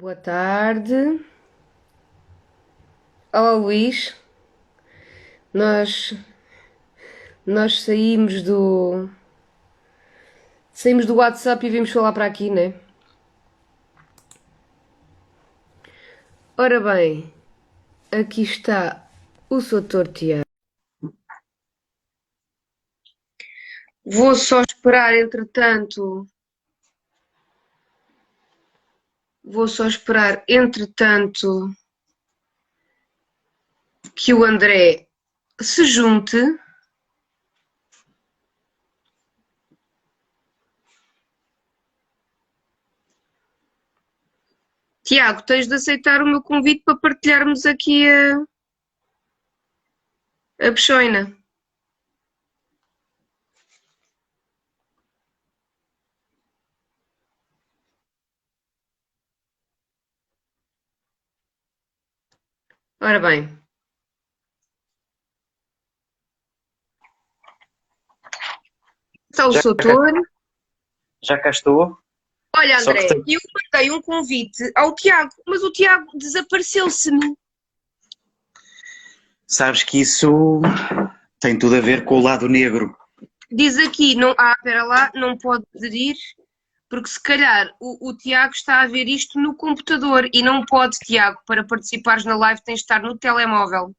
Boa tarde. Olá, Luís. Nós, nós saímos do WhatsApp e vimos falar para aqui, né? Ora bem, aqui está o Sr. Tiago. Vou só esperar, entretanto, que o André se junte. Tiago, tens de aceitar o meu convite para partilharmos aqui a peixoina. Ora bem, está o Já, Soutor. já cá estou, Olha, só que André, eu mandei um convite ao Tiago, mas o Tiago desapareceu-se-me. sabes que isso tem tudo a ver com o lado negro. Diz aqui, não, espera lá, não pode aderir, porque se calhar o Tiago está a ver isto no computador e não pode, Tiago, para participares na live tens de estar no telemóvel.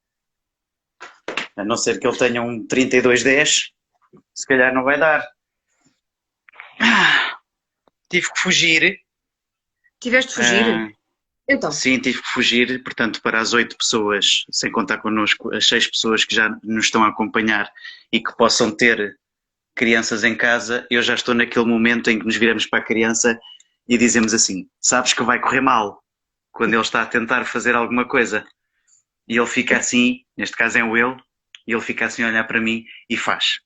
A não ser que ele tenha um 3210, se calhar não vai dar. Tive que fugir. Tiveste de fugir? Ah, Então, sim, tive que fugir, portanto, para as 8 pessoas, sem contar connosco, as 6 pessoas que já nos estão a acompanhar e que possam ter crianças em casa, eu já estou naquele momento em que nos viramos para a criança e dizemos assim: sabes que vai correr mal quando ele está a tentar fazer alguma coisa. E ele fica assim, neste caso é o ele, e ele fica assim a olhar para mim e faz.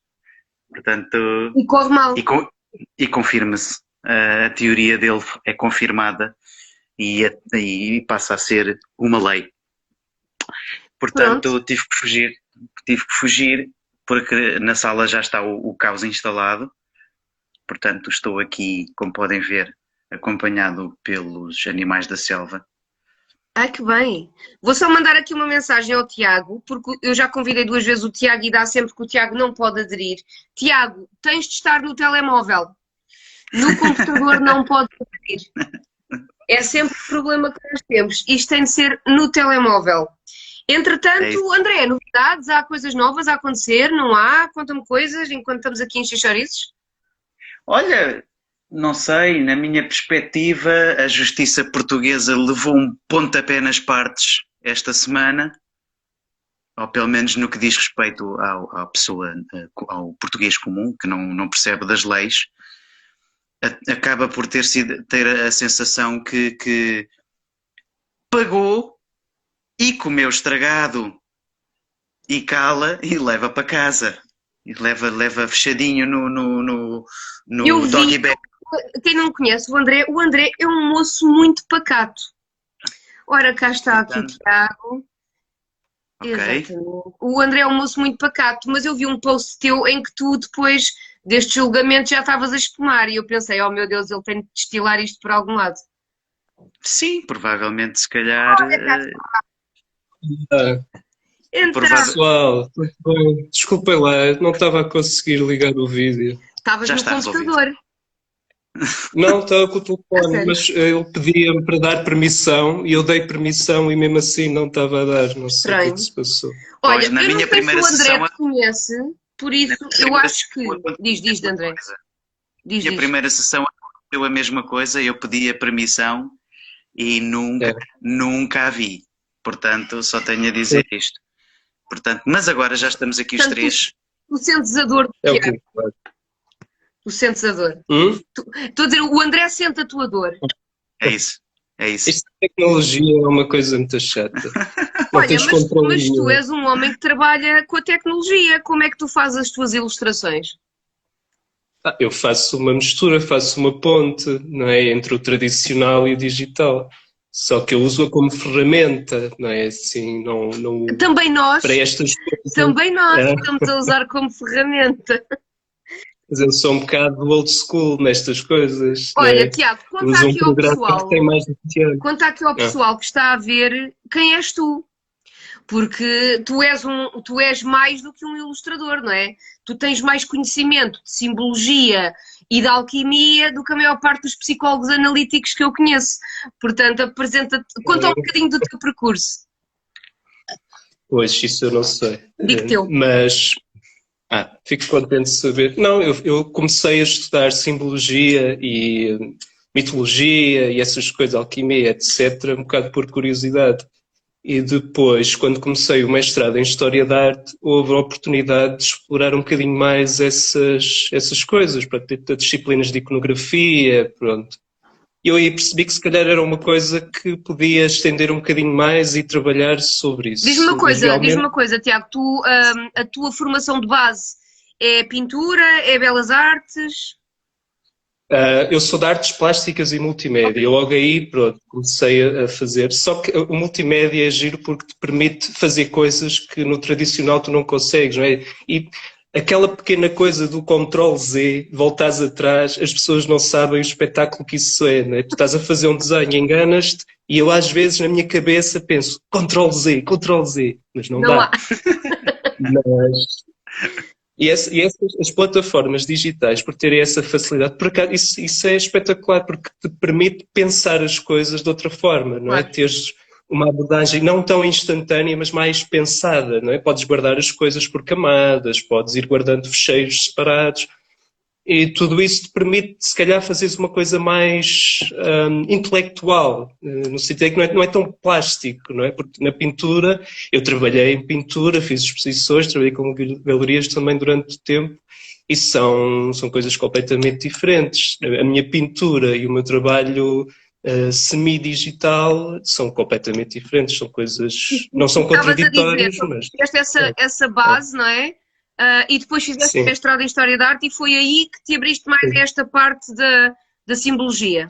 Portanto, e corre mal. e, con- e confirma-se. A teoria dele é confirmada e passa a ser uma lei. Pronto, Portanto, tive que fugir porque na sala já está o caos instalado. Portanto, estou aqui, como podem ver, acompanhado pelos animais da selva. ai que bem. Vou só mandar aqui uma mensagem ao Tiago, porque eu já convidei duas vezes o Tiago e dá sempre que o Tiago não pode aderir. Tiago, tens de estar no telemóvel. No computador não pode aderir. É sempre o problema que nós temos. Isto tem de ser no telemóvel. É isso. Entretanto, André, novidades? Há coisas novas a acontecer? Não há? Conta-me coisas enquanto estamos aqui em Xixorices. Olha, não sei, na minha perspectiva, a justiça portuguesa levou um pontapé nas partes esta semana, ou pelo menos no que diz respeito à pessoa, ao português comum, que não percebe das leis, acaba por ter a sensação que pagou e comeu estragado e cala e leva para casa. E leva fechadinho Eu no vi, doggy bag. quem não conhece o André é um moço muito pacato. Ora, cá está aqui o Portanto, Tiago. ok. Exatamente. O André é um moço muito pacato, mas eu vi um post teu em que tu, depois deste julgamento, já estavas a espumar e eu pensei, oh meu Deus, ele tem de destilar isto por algum lado. Sim, provavelmente, se calhar. Olha, cá Ah, então, Provável, pessoal, tudo bem? Desculpem lá, não estava a conseguir ligar o vídeo. estavas já no está resolvido. computador. Não, estava com o A telefone, sério. mas ele pedia-me para dar permissão e eu dei permissão e mesmo assim não estava a dar. Não sei o que é que Estranho. se passou. Pois, Olha, na eu não minha sei se primeira o André sessão, te conhece, por na isso minha eu primeira acho que. sessão Diz, aconteceu a diz, mesma André. coisa. Diz, Minha diz. primeira sessão aconteceu a mesma coisa, eu pedi a permissão e É, nunca a vi. Portanto, só tenho a dizer isto. Portanto, mas agora já estamos aqui os Portanto, três. tu sentes a dor do é o que Tiago. importa. Tu sentes a dor. Hum? Estou a dizer, o André sente a tua dor. É isso. É isso. Esta tecnologia é uma coisa muito chata. Não Olha, tens controle mas tu nenhum. és um homem que trabalha com a tecnologia. Como é que tu fazes as tuas ilustrações? Eu faço uma mistura, faço uma ponte, não é, entre o tradicional e o digital. Só que eu uso-a como ferramenta, não é assim, não Também para nós, estas coisas. também nós É, estamos a usar como ferramenta. Mas eu sou um bocado old school nestas coisas, não Olha, é? Tiago, Uso um programa que tem mais de 20 anos. conta aqui ao Ah, pessoal que está a ver quem és tu. Porque tu és mais do que um ilustrador, não é? Tu tens mais conhecimento de simbologia e de alquimia do que a maior parte dos psicólogos analíticos que eu conheço. Portanto, conta um bocadinho do teu percurso. pois, isso eu não sei. Digo teu. Mas fico contente de saber. Não, eu comecei a estudar simbologia e mitologia e essas coisas, alquimia, etc., um bocado por curiosidade. E depois, quando comecei o mestrado em História da Arte, houve a oportunidade de explorar um bocadinho mais essas coisas, para ter disciplinas de iconografia, pronto. E eu aí percebi que se calhar era uma coisa que podia estender um bocadinho mais e trabalhar sobre isso. Diz-me uma coisa, Realmente, Tiago, a tua formação de base é pintura, é belas artes? eu sou de artes plásticas e multimédia. Eu logo aí, pronto, comecei a fazer. Só que o multimédia é giro porque te permite fazer coisas que no tradicional tu não consegues, não é? E aquela pequena coisa do Ctrl+Z, voltares atrás, as pessoas não sabem o espetáculo que isso é, não é? Tu estás a fazer um desenho, enganas-te, e eu às vezes na minha cabeça penso Ctrl+Z, Ctrl+Z, mas não Não dá. há. Mas... as plataformas digitais, por terem essa facilidade, por acaso, isso é espetacular, porque te permite pensar as coisas de outra forma, não é? Claro. Teres uma abordagem não tão instantânea, mas mais pensada, não é? Podes guardar as coisas por camadas, podes ir guardando fecheiros separados, e tudo isso te permite, se calhar, fazeres uma coisa mais intelectual, no sentido que não é tão plástico, não é? Porque na pintura, eu trabalhei em pintura, fiz exposições, trabalhei com galerias também durante o tempo, e são coisas completamente diferentes. A minha pintura e o meu trabalho semi-digital são completamente diferentes, são coisas, não são contraditórias, mas... Tiveste essa base, não é? E depois fizeste Sim. mestrado em História da Arte e foi aí que te abriste mais a esta parte da simbologia.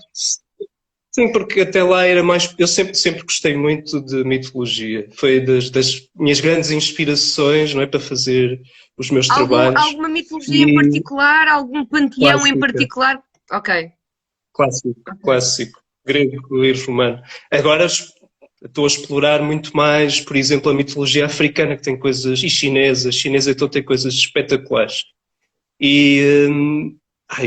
Sim, porque até lá era mais... Eu sempre gostei muito de mitologia. Foi das minhas grandes inspirações, não é, para fazer os meus trabalhos. Alguma mitologia em particular? Algum panteão Clássica. em particular? Ok. Clássico. Grego e romano. Agora estou a explorar muito mais, por exemplo, a mitologia africana, que tem coisas... E chinesa. Chinesa então tem coisas espetaculares. E...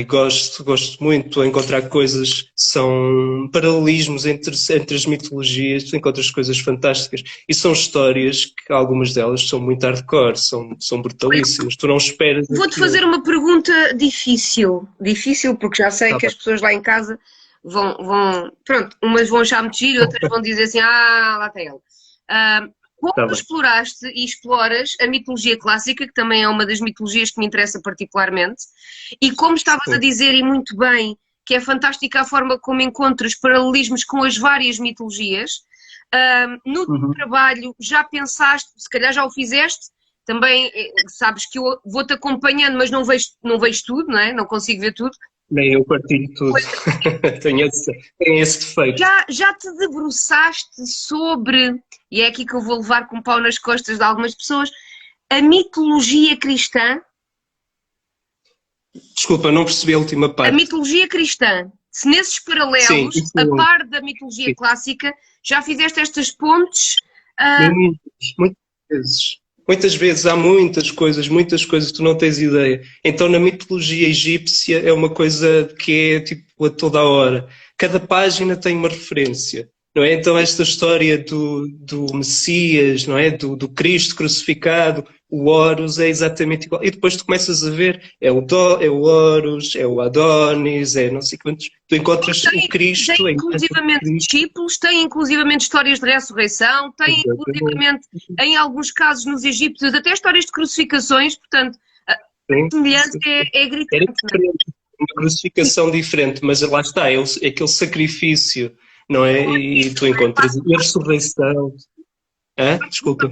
gosto muito de encontrar coisas que são paralelismos entre as mitologias, tu encontras coisas fantásticas e são histórias que algumas delas são muito hardcore, são brutalíssimas, tu não esperas. Vou-te fazer uma pergunta difícil, porque já sei que as pessoas lá em casa pronto, umas vão achar muito giro, outras vão dizer assim, lá tem ele. Como exploraste e exploras a mitologia clássica, que também é uma das mitologias que me interessa particularmente, e como estavas a dizer, e muito bem, que é fantástica a forma como encontras paralelismos com as várias mitologias, no teu trabalho já pensaste, se calhar já o fizeste, também sabes que eu vou-te acompanhando, mas não vejo tudo, não é? Não consigo ver tudo. Nem eu partilho tudo. Tenho esse defeito. Já te debruçaste sobre, e é aqui que eu vou levar com o pau nas costas de algumas pessoas, a mitologia cristã? Desculpa, não percebi a última parte. A mitologia cristã. Se nesses paralelos, a par da mitologia clássica, já fizeste estas pontes? Muitas vezes. Muitas vezes há muitas coisas que tu não tens ideia. Então na mitologia egípcia é uma coisa que é tipo a toda a hora. Cada página tem uma referência, não é? Então esta história do Messias, não é? Do Cristo crucificado, o Horus é exatamente igual. E depois tu começas a ver, é o Horus, é o Adonis, é não sei quantos. Tu encontras o Cristo. Tem inclusivamente discípulos, tem inclusivamente histórias de ressurreição, tem inclusivamente, em alguns casos nos egípcios, até histórias de crucificações, portanto, a semelhança é gritante. Uma crucificação diferente, mas lá está, é aquele sacrifício, não é? E tu encontras a ressurreição. Desculpa.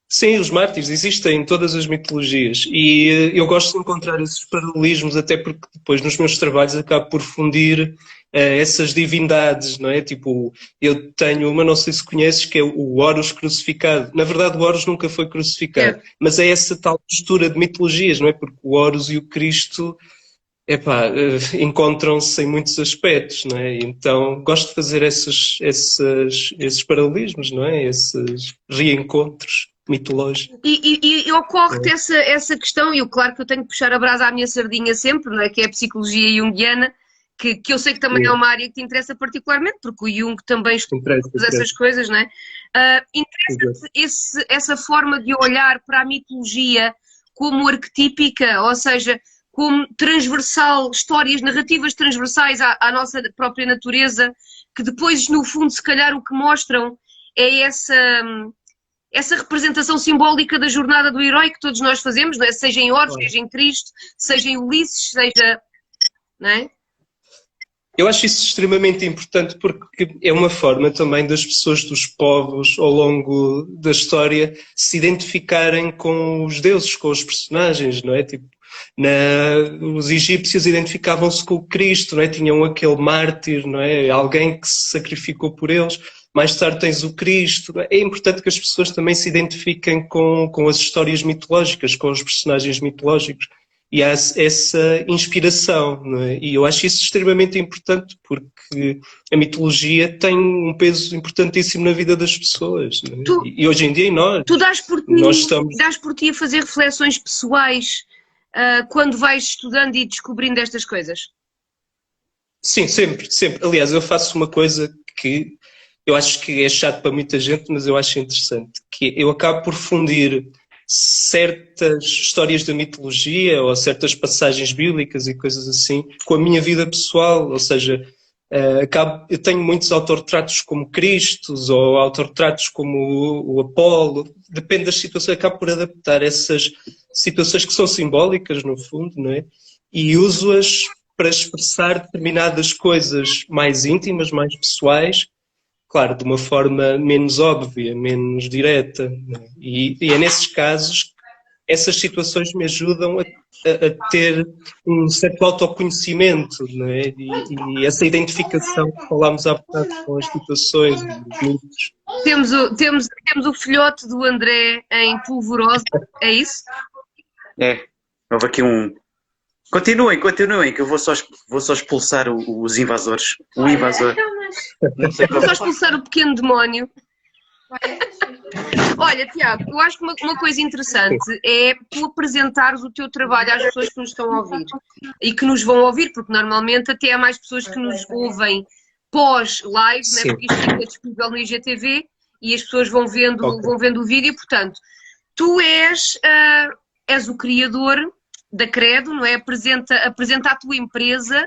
Sim, os mártires existem em todas as mitologias e eu gosto de encontrar esses paralelismos, até porque depois nos meus trabalhos acabo por fundir essas divindades, não é? Tipo, eu tenho uma, não sei se conheces, que é o Horus crucificado. Na verdade, o Horus nunca foi crucificado, mas é essa tal mistura de mitologias, não é? Porque o Horus e o Cristo, epá, encontram-se em muitos aspectos, não é? Então, gosto de fazer esses paralelismos, não é? Esses reencontros mitológicos. E ocorre-te essa questão, e eu, claro que eu tenho que puxar a brasa à minha sardinha sempre, não é? Que é a psicologia junguiana, que eu sei que também é uma área que te interessa particularmente, porque o Jung também estuda essas coisas, não é? Interessa-te essa forma de olhar para a mitologia como arquetípica, ou seja, como transversal, histórias, narrativas transversais à nossa própria natureza, que depois, no fundo, se calhar o que mostram é essa representação simbólica da jornada do herói que todos nós fazemos, não é? Seja em Horus, seja em Cristo, seja em Ulisses, seja... não é? Eu acho isso extremamente importante porque é uma forma também das pessoas, dos povos, ao longo da história, se identificarem com os deuses, com os personagens, não é? Tipo, os egípcios identificavam-se com o Cristo, não é? Tinham aquele mártir, não é? Alguém que se sacrificou por eles. Mais tarde tens o Cristo. Não é? É importante que as pessoas também se identifiquem com as histórias mitológicas, com os personagens mitológicos. E há essa inspiração, não é? E eu acho isso extremamente importante porque a mitologia tem um peso importantíssimo na vida das pessoas. Não é? E hoje em dia nós dás por ti a fazer reflexões pessoais quando vais estudando e descobrindo estas coisas? Sim, sempre, sempre. Aliás, eu faço uma coisa que eu acho que é chato para muita gente, mas eu acho interessante, que eu acabo por fundir certas histórias da mitologia ou certas passagens bíblicas e coisas assim com a minha vida pessoal, ou seja, eu tenho muitos autorretratos como Cristos ou autorretratos como o Apolo, depende das situações, acabo por adaptar essas situações que são simbólicas no fundo, não é? E uso-as para expressar determinadas coisas mais íntimas, mais pessoais, claro, de uma forma menos óbvia, menos direta. E é nesses casos, essas situações me ajudam a ter um certo autoconhecimento, não é? E essa identificação que falámos há bocado com as situações, os mitos. Temos o filhote do André em Polvorosa, é isso? É, houve aqui um... Continuem, que eu vou só expulsar os invasores. O invasor. Vou só expulsar o pequeno demónio. Olha, Tiago, eu acho que uma coisa interessante é tu apresentares o teu trabalho às pessoas que nos estão a ouvir e que nos vão ouvir, porque normalmente até há mais pessoas que nos ouvem pós-live, né? Porque isto fica disponível no IGTV e as pessoas vão vendo o vídeo. Portanto, tu és o criador da Credo, não é? Apresenta a tua empresa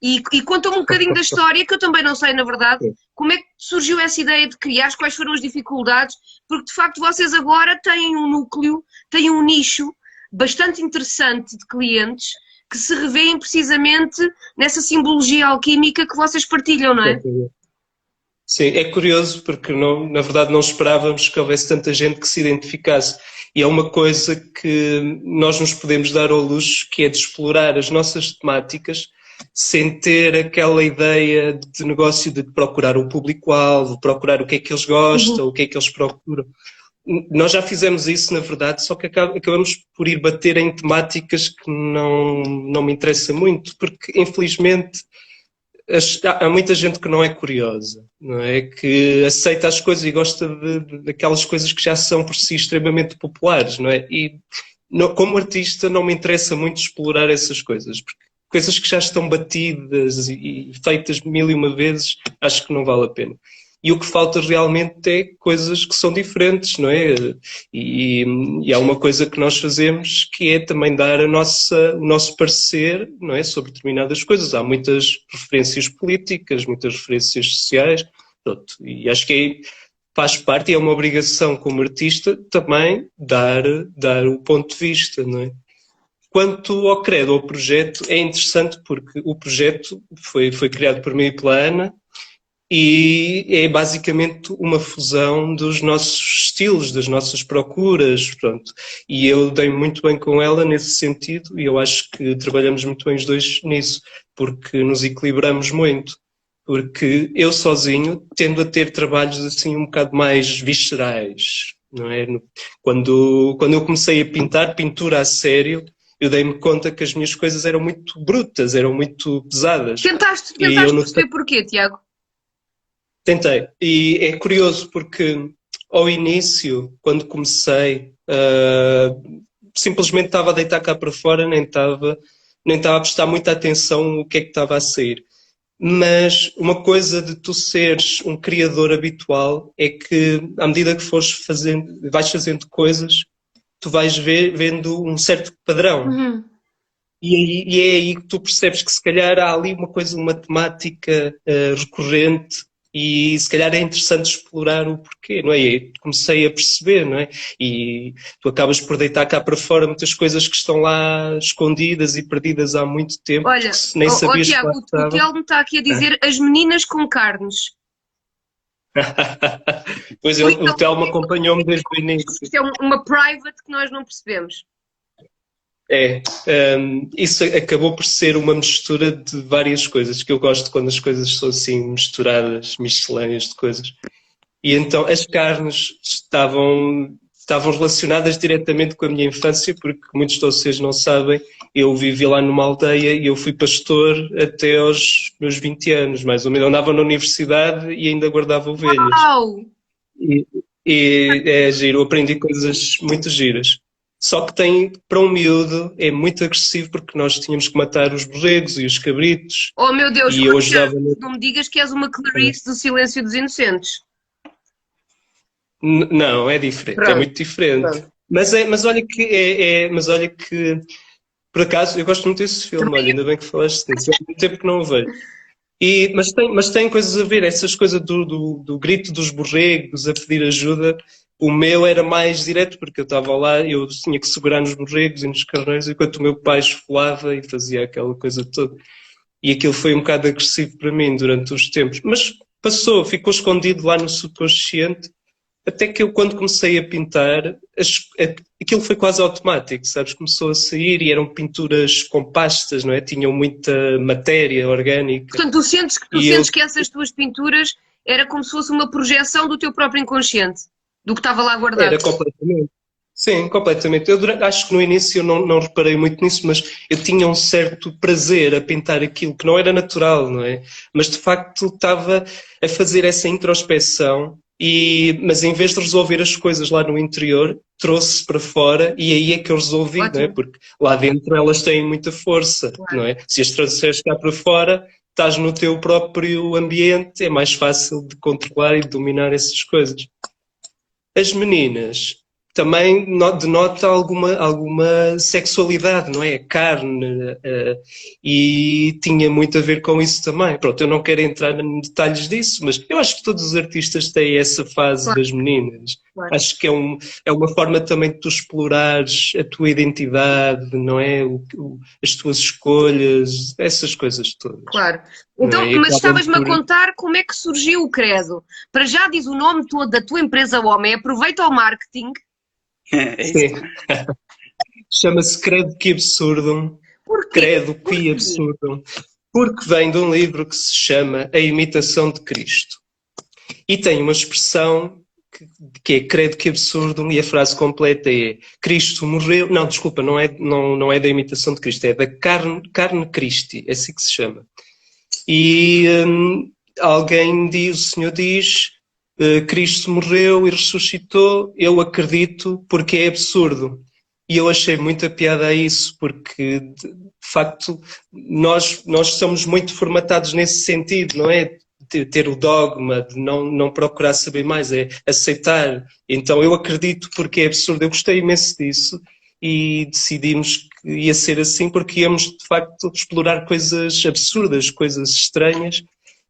e conta-me um bocadinho da história, que eu também não sei, na verdade, como é que surgiu essa ideia de criar, quais foram as dificuldades, porque de facto vocês agora têm um núcleo, têm um nicho bastante interessante de clientes que se revêem precisamente nessa simbologia alquímica que vocês partilham, não é? Sim, é curioso porque na verdade não esperávamos que houvesse tanta gente que se identificasse. E é uma coisa que nós nos podemos dar ao luxo, que é de explorar as nossas temáticas sem ter aquela ideia de negócio de procurar um público-alvo, procurar o que é que eles gostam, o que é que eles procuram. Nós já fizemos isso, na verdade, só que acabamos por ir bater em temáticas que não me interessa muito, porque infelizmente há muita gente que não é curiosa, não é? Que aceita as coisas e gosta daquelas coisas que já são por si extremamente populares, não é? E como artista não me interessa muito explorar essas coisas, porque coisas que já estão batidas e feitas mil e uma vezes, acho que não vale a pena. E o que falta realmente é coisas que são diferentes, não é? E há uma coisa que nós fazemos que é também dar o nosso parecer, não é? Sobre determinadas coisas. Há muitas referências políticas, muitas referências sociais, pronto. E acho que faz parte e é uma obrigação como artista também dar o ponto de vista, não é? Quanto ao Credo, ao projeto, é interessante porque o projeto foi criado por mim e pela Ana, e é basicamente uma fusão dos nossos estilos, das nossas procuras, pronto. E eu dei muito bem com ela nesse sentido e eu acho que trabalhamos muito bem os dois nisso, porque nos equilibramos muito. porque eu sozinho tendo a ter trabalhos assim um bocado mais viscerais, não é? Quando eu comecei a pintar pintura a sério, eu dei-me conta que as minhas coisas eram muito brutas, eram muito pesadas. Tentaste E eu perceber porquê, Tiago? Tentei. E é curioso porque ao início, quando comecei, simplesmente estava a deitar cá para fora, nem estava a prestar muita atenção o que é que estava a sair. Mas uma coisa de tu seres um criador habitual é que à medida que vais fazendo coisas, tu vais vendo um certo padrão. Uhum. E é aí que tu percebes que se calhar há ali uma coisa, uma temática recorrente e se calhar é interessante explorar o porquê, não é? E aí comecei a perceber, não é? E tu acabas por deitar cá para fora muitas coisas que estão lá escondidas e perdidas há muito tempo, Olha, que nem sabias que Tiago, lá o estavam. Telmo está aqui a dizer as meninas com carnes. Pois o Telmo acompanhou-me desde o início. Isto é uma private que nós não percebemos. Isso acabou por ser uma mistura de várias coisas, que eu gosto quando as coisas são assim misturadas, miscelâneas de coisas. E então as carnes estavam relacionadas diretamente com a minha infância, porque muitos de vocês não sabem, eu vivi lá numa aldeia e eu fui pastor até aos meus 20 anos, mais ou menos. Eu andava na universidade e ainda guardava ovelhas. Uau! E é giro, eu aprendi coisas muito giras. Só que para um miúdo, é muito agressivo porque nós tínhamos que matar os borregos e os cabritos. Oh meu Deus, E eu ajudava não me digas que és uma Clarice do Silêncio dos Inocentes. Não, é diferente, Pronto. É muito diferente. Pronto. Mas olha que por acaso eu gosto muito desse filme, olha, ainda bem que falaste disso, há muito tempo que não o vejo. Mas tem coisas a ver, essas coisas do grito dos borregos a pedir ajuda. O meu era mais direto, porque eu estava lá, eu tinha que segurar nos borregos e nos carneiros, enquanto o meu pai esfolava e fazia aquela coisa toda. E aquilo foi um bocado agressivo para mim durante os tempos. Mas passou, ficou escondido lá no subconsciente, até que eu, quando comecei a pintar, aquilo foi quase automático, sabes? Começou a sair e eram pinturas com pastas, não é? Tinham muita matéria orgânica. Portanto, tu sentes que essas tuas pinturas era como se fosse uma projeção do teu próprio inconsciente, do que estava lá guardado. Era completamente. Sim, completamente. Acho que no início eu não reparei muito nisso, mas eu tinha um certo prazer a pintar aquilo que não era natural, não é? Mas de facto estava a fazer essa introspeção, mas em vez de resolver as coisas lá no interior, trouxe para fora e aí é que eu resolvi, não é? Porque lá dentro elas têm muita força, Claro. não é? Se as trouxeres cá para fora, estás no teu próprio ambiente, é mais fácil de controlar e de dominar essas coisas. As meninas também denota alguma sexualidade, não é? Carne, e tinha muito a ver com isso também. Pronto, eu não quero entrar em detalhes disso, mas eu acho que todos os artistas têm essa fase das meninas. Claro. Acho que é uma forma também de tu explorares a tua identidade, não é? As tuas escolhas, essas coisas todas. Claro. Então, mas estavas-me a contar como é que surgiu o Credo. Para já diz o nome todo da tua empresa Homem, aproveita o marketing. Sim. Chama-se Credo que Absurdum. Porquê? Credo que Absurdum. Porque vem de um livro que se chama A Imitação de Cristo. E tem uma expressão que é Credo que Absurdum, e a frase completa é Cristo morreu... Não, desculpa, não é da imitação de Cristo, é da carne Christi, é assim que se chama. E alguém diz, o Senhor diz... Cristo morreu e ressuscitou, eu acredito porque é absurdo. E eu achei muita piada a isso, porque de facto nós somos muito formatados nesse sentido, não é? De ter o dogma, de não procurar saber mais, é aceitar. Então eu acredito porque é absurdo. Eu gostei imenso disso e decidimos que ia ser assim porque íamos de facto explorar coisas absurdas, coisas estranhas,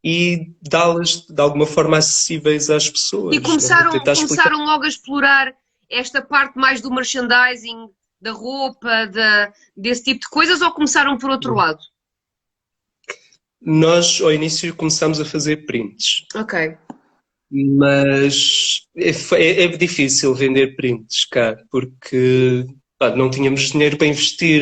e dá-las de alguma forma acessíveis às pessoas. E começaram logo a explorar esta parte mais do merchandising, da roupa, desse tipo de coisas, ou começaram por outro lado? Nós, ao início, começámos a fazer prints. Ok. Mas é difícil vender prints cá, porque não tínhamos dinheiro para investir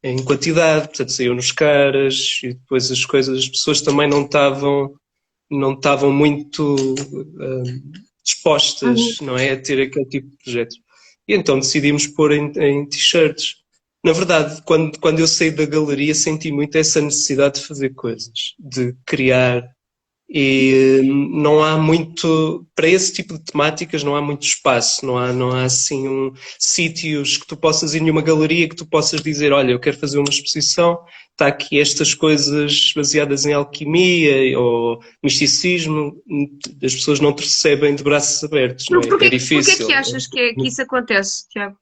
em quantidade, portanto saíam nos caras e depois as pessoas também não estavam muito dispostas, não é, a ter aquele tipo de projetos. E então decidimos pôr em t-shirts. Na verdade, quando eu saí da galeria, senti muito essa necessidade de fazer coisas, de criar. E não há muito, para esse tipo de temáticas, não há muito espaço, não há assim sítios que tu possas ir numa galeria que tu possas dizer, olha, eu quero fazer uma exposição, está aqui estas coisas baseadas em alquimia ou misticismo, as pessoas não te recebem de braços abertos, não é? É Porquê difícil. que achas que isso acontece, Tiago?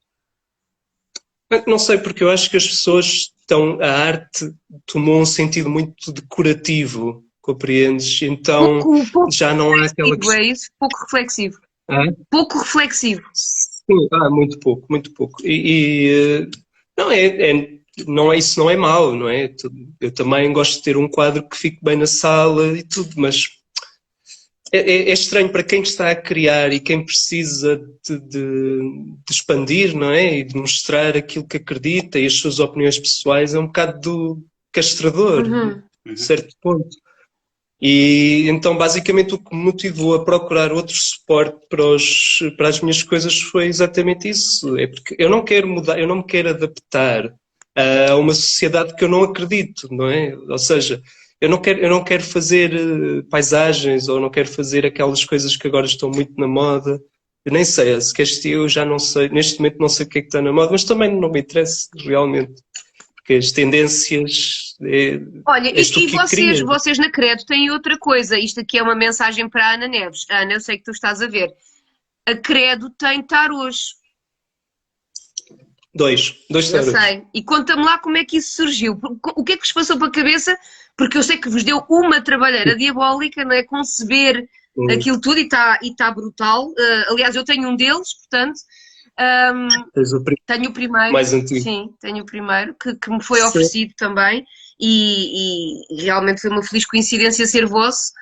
Não sei, porque eu acho que as pessoas a arte tomou um sentido muito decorativo, compreendes? Então Pouco já não há aquela reflexivo, questão. é isso? Pouco reflexivo. Ah, Pouco reflexivo. sim, muito pouco, muito pouco. Não não é isso, não é mau, não é? Eu também gosto de ter um quadro que fique bem na sala e tudo, mas é estranho para quem está a criar e quem precisa de expandir, não é? E de mostrar aquilo que acredita e as suas opiniões pessoais, é um bocado castrador, a certo ponto. E então, basicamente, o que me motivou a procurar outro suporte para as minhas coisas foi exatamente isso. É porque eu não quero mudar, eu não me quero adaptar a uma sociedade que eu não acredito, não é? Ou seja, eu não quero fazer paisagens ou não quero fazer aquelas coisas que agora estão muito na moda. Eu nem sei, se queres eu já não sei, neste momento não sei o que é que está na moda, mas também não me interessa realmente, porque as tendências Olha, és tu e que crias. vocês na Credo têm outra coisa. Isto aqui é uma mensagem para a Ana Neves. Ana, eu sei que tu estás a ver. A Credo tem tarôs. Dois Eu tarôs. sei. E conta-me lá como é que isso surgiu. O que é que vos passou pela cabeça? Porque eu sei que vos deu uma trabalheira diabólica, não é? Conceber aquilo tudo e tá brutal. Aliás, eu tenho um deles, portanto. Tenho o primeiro. Mais antigo. Sim, tenho o primeiro, que me foi Sim. oferecido também. E realmente foi uma feliz coincidência ser vosso.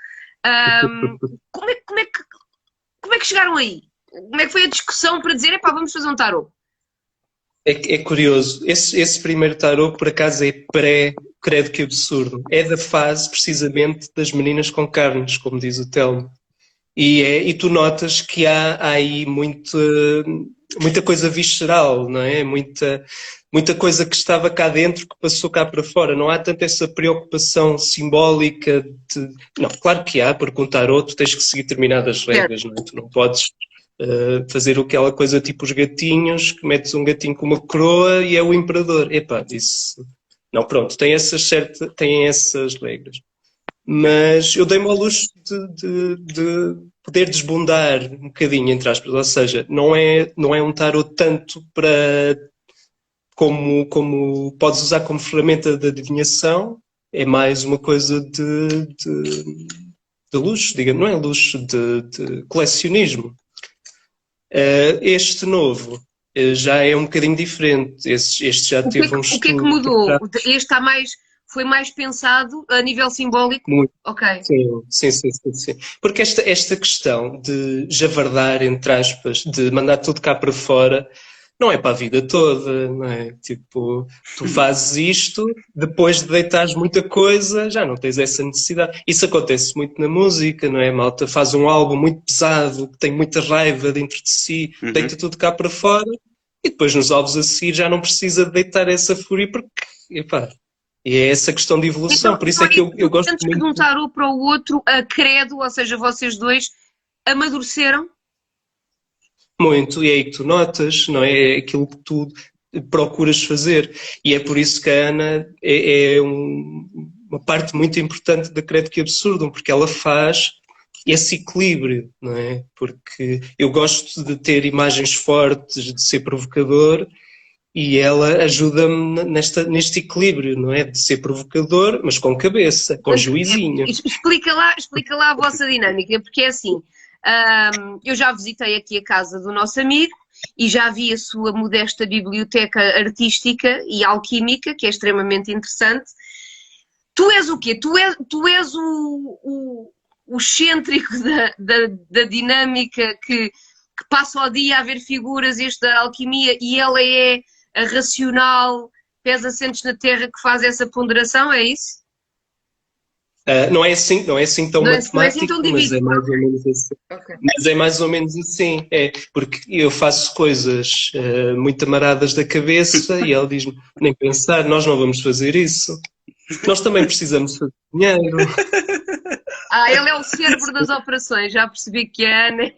Como é que chegaram aí? Como é que foi a discussão para dizer, epá, vamos fazer um tarô? É curioso. Esse primeiro tarô, por acaso, é pré-credo que absurdo. É da fase, precisamente, das meninas com carnes, como diz o Telmo. E tu notas que há aí muita coisa visceral, não é? Muita coisa que estava cá dentro que passou cá para fora. Não há tanto essa preocupação simbólica de... Não, claro que há, porque um tarô tu tens que seguir determinadas regras, não é? Tu não podes fazer aquela coisa tipo os gatinhos, que metes um gatinho com uma coroa e é o imperador. Epá, isso... Não, pronto, tem essas regras. Mas eu dei-me ao luxo de poder desbundar um bocadinho, entre aspas, ou seja, não é um tarot tanto para como podes usar como ferramenta de adivinhação, é mais uma coisa de luxo, digamos, não é luxo, de colecionismo. Este novo já é um bocadinho diferente, este já teve um estudo. O que é que mudou? Este foi mais pensado a nível simbólico? Muito. Ok. Sim. Porque esta questão de javardar, entre aspas, de mandar tudo cá para fora, não é para a vida toda, não é? Tipo, tu fazes isto, depois de deitares muita coisa, já não tens essa necessidade. Isso acontece muito na música, não é? Malta faz um álbum muito pesado, que tem muita raiva dentro de si, deita tudo cá para fora, e depois nos álbuns a seguir já não precisa de deitar essa fúria, porque, epá... E é essa questão de evolução, então, por isso é que eu gosto antes muito... que de um tarô para o outro, a credo, ou seja, vocês dois amadureceram? Muito, e é aí que tu notas, não é? É aquilo que tu procuras fazer. E é por isso que a Ana é uma parte muito importante da Credo que Absurdum, porque ela faz esse equilíbrio, não é? Porque eu gosto de ter imagens fortes, de ser provocador, e ela ajuda-me neste equilíbrio, não é? De ser provocador, mas com cabeça, com juizinho. Explica lá a vossa dinâmica, porque é assim, eu já visitei aqui a casa do nosso amigo e já vi a sua modesta biblioteca artística e alquímica, que é extremamente interessante. Tu és o quê? Tu és o excêntrico da dinâmica que passa o dia a ver figuras, este da alquimia, e ela é a racional, pés assentes na terra que faz essa ponderação, é isso? Não é assim tão Não é assim matemático, tão mas é dividido. mais ou menos assim. Ok. Mas é mais ou menos assim, porque eu faço coisas muito amaradas da cabeça e ela diz-me, nem pensar, nós não vamos fazer isso. Nós também precisamos fazer dinheiro. Ele é o cérebro das operações, já percebi que a Ana.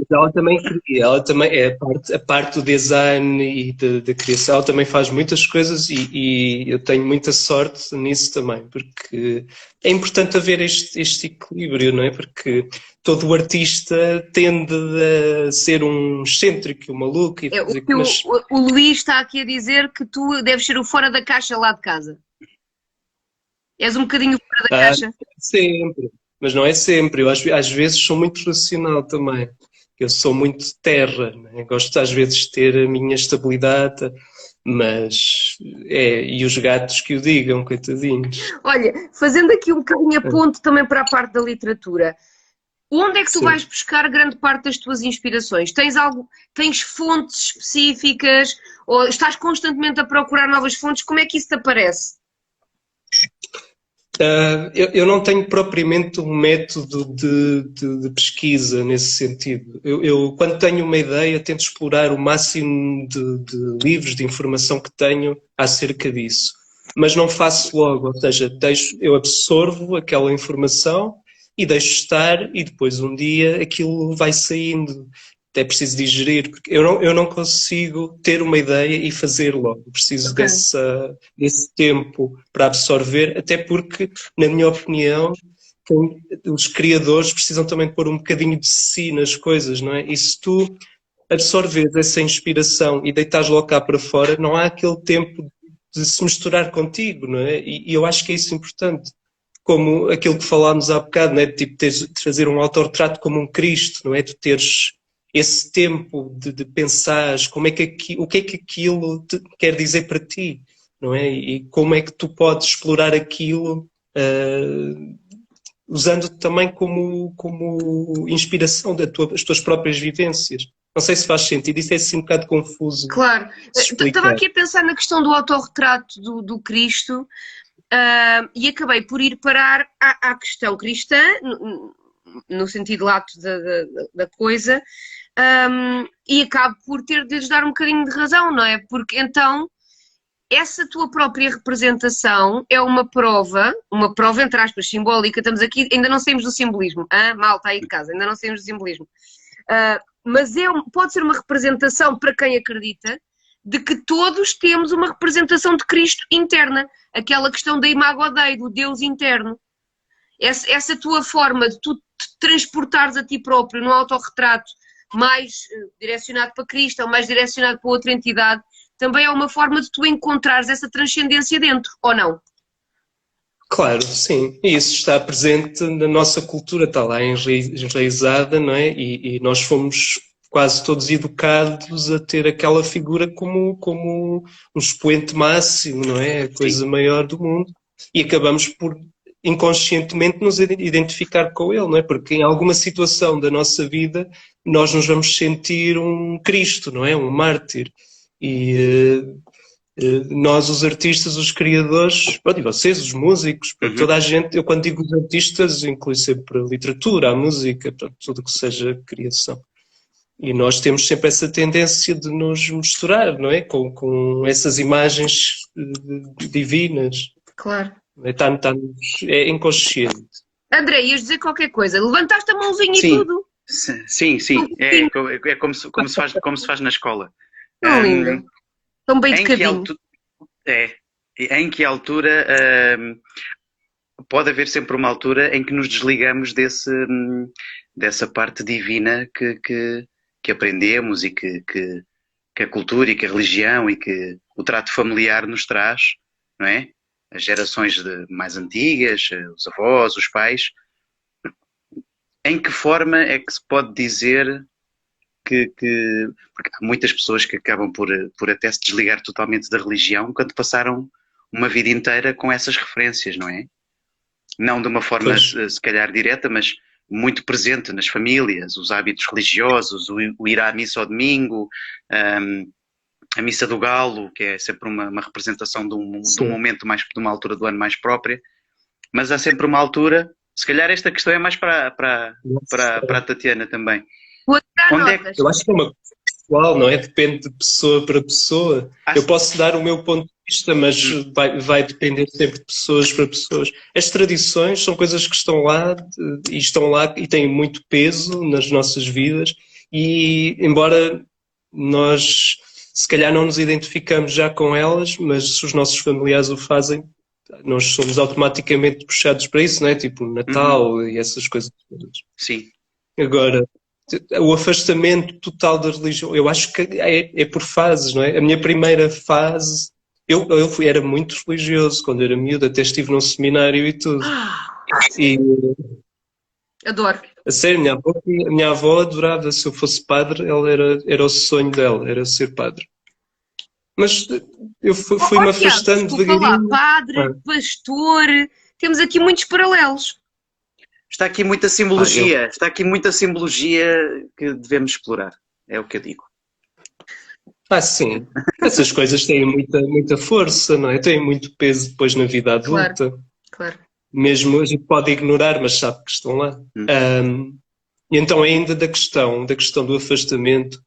Ela também queria, ela também é a parte do design e da criação, ela também faz muitas coisas e eu tenho muita sorte nisso também, porque é importante haver este equilíbrio, não é? Porque todo o artista tende a ser um excêntrico, um maluco, e fazer, mas O Luís está aqui a dizer que tu deves ser o fora da caixa lá de casa. És um bocadinho fora da caixa. sempre, mas não é sempre. Eu às vezes sou muito racional também. Eu sou muito terra, né? Gosto às vezes de ter a minha estabilidade, mas e os gatos que o digam, coitadinhos. Olha, fazendo aqui um bocadinho a ponte também para a parte da literatura, onde é que tu Sim. vais buscar grande parte das tuas inspirações? Tens fontes específicas ou estás constantemente a procurar novas fontes? Como é que isso te aparece? Eu não tenho propriamente um método de pesquisa nesse sentido. Eu, quando tenho uma ideia, tento explorar o máximo de livros, de informação que tenho acerca disso. Mas não faço logo, ou seja, eu absorvo aquela informação e deixo estar e depois um dia aquilo vai saindo. É preciso digerir, porque eu não consigo ter uma ideia e fazer logo. Preciso Ok. desse tempo para absorver, até porque, na minha opinião, os criadores precisam também pôr um bocadinho de si nas coisas, não é? E se tu absorveres essa inspiração e deitares logo cá para fora, não há aquele tempo de se misturar contigo, não é? E eu acho que é isso importante. Como aquilo que falámos há bocado, não é? Tipo, de fazer um autorretrato como um Cristo, não é? De teres esse tempo de pensar o que é que aquilo quer dizer para ti, não é? E como é que tu podes explorar aquilo usando também como inspiração das tuas próprias vivências. Não sei se faz sentido, isso é assim um bocado confuso. Claro. de se explicar. Estava aqui a pensar na questão do autorretrato do Cristo e acabei por ir parar à questão cristã, no sentido lato da coisa, e acabo por ter de lhes dar um bocadinho de razão, não é? Porque então essa tua própria representação é uma prova entre aspas simbólica, estamos aqui, ainda não saímos do simbolismo, malta aí de casa, ainda não saímos do simbolismo, mas pode ser uma representação para quem acredita de que todos temos uma representação de Cristo interna, aquela questão da imago Dei, do Deus interno. Essa tua forma de tu te transportares a ti próprio num autorretrato mais direcionado para Cristo ou mais direcionado para outra entidade, também é uma forma de tu encontrares essa transcendência dentro, ou não? Claro, sim. E isso está presente na nossa cultura, está lá enraizada, não é? E nós fomos quase todos educados a ter aquela figura como um expoente máximo, não é? A coisa maior do mundo. E acabamos por inconscientemente nos identificar com ele, não é? Porque em alguma situação da nossa vida nós nos vamos sentir um Cristo, não é? Um mártir. E nós, os artistas, os criadores, e vocês, os músicos, toda a gente, eu quando digo os artistas, inclui sempre a literatura, a música, tudo que seja criação. E nós temos sempre essa tendência de nos misturar, não é? Com essas imagens divinas. Claro. É inconsciente. André, ias dizer qualquer coisa. Levantaste a mãozinha e tudo. Sim. É como se faz na escola. Tão lindo. Tão bem educadinho. Em que altura pode haver sempre uma altura em que nos desligamos dessa parte divina que aprendemos e que a cultura e que a religião e que o trato familiar nos traz, não é? As gerações mais antigas, os avós, os pais. Em que forma é que se pode dizer porque há muitas pessoas que acabam por até se desligar totalmente da religião quando passaram uma vida inteira com essas referências, não é? Não de uma forma, se calhar, direta, mas muito presente nas famílias, os hábitos religiosos, o ir à missa ao domingo, a Missa do Galo, que é sempre uma representação de um momento, mais, de uma altura do ano mais própria, mas há sempre uma altura, se calhar esta questão é mais para a Tatiana também. Onde é que... Eu acho que é uma coisa pessoal, não é? Depende de pessoa para pessoa. Eu posso dar o meu ponto de vista, mas vai depender sempre de pessoas para pessoas. As tradições são coisas que estão lá e têm muito peso nas nossas vidas, e embora nós se calhar não nos identificamos já com elas, mas se os nossos familiares o fazem, nós somos automaticamente puxados para isso, não é? Tipo Natal e essas coisas todas. Sim. Agora, o afastamento total da religião, eu acho que é por fases, não é? A minha primeira fase, eu era muito religioso quando era miúdo, até estive num seminário e tudo. E, adoro. a sério, a minha avó adorava, se eu fosse padre, ela era o sonho dela, era ser padre. Mas eu fui-me afastando devagarinho. Padre, pastor, temos aqui muitos paralelos. Está aqui muita simbologia, que devemos explorar, é o que eu digo. Sim. Essas coisas têm muita força, não é? Têm muito peso depois na vida adulta. Claro. Mesmo a gente pode ignorar, mas sabe que estão lá. E então ainda da questão do afastamento,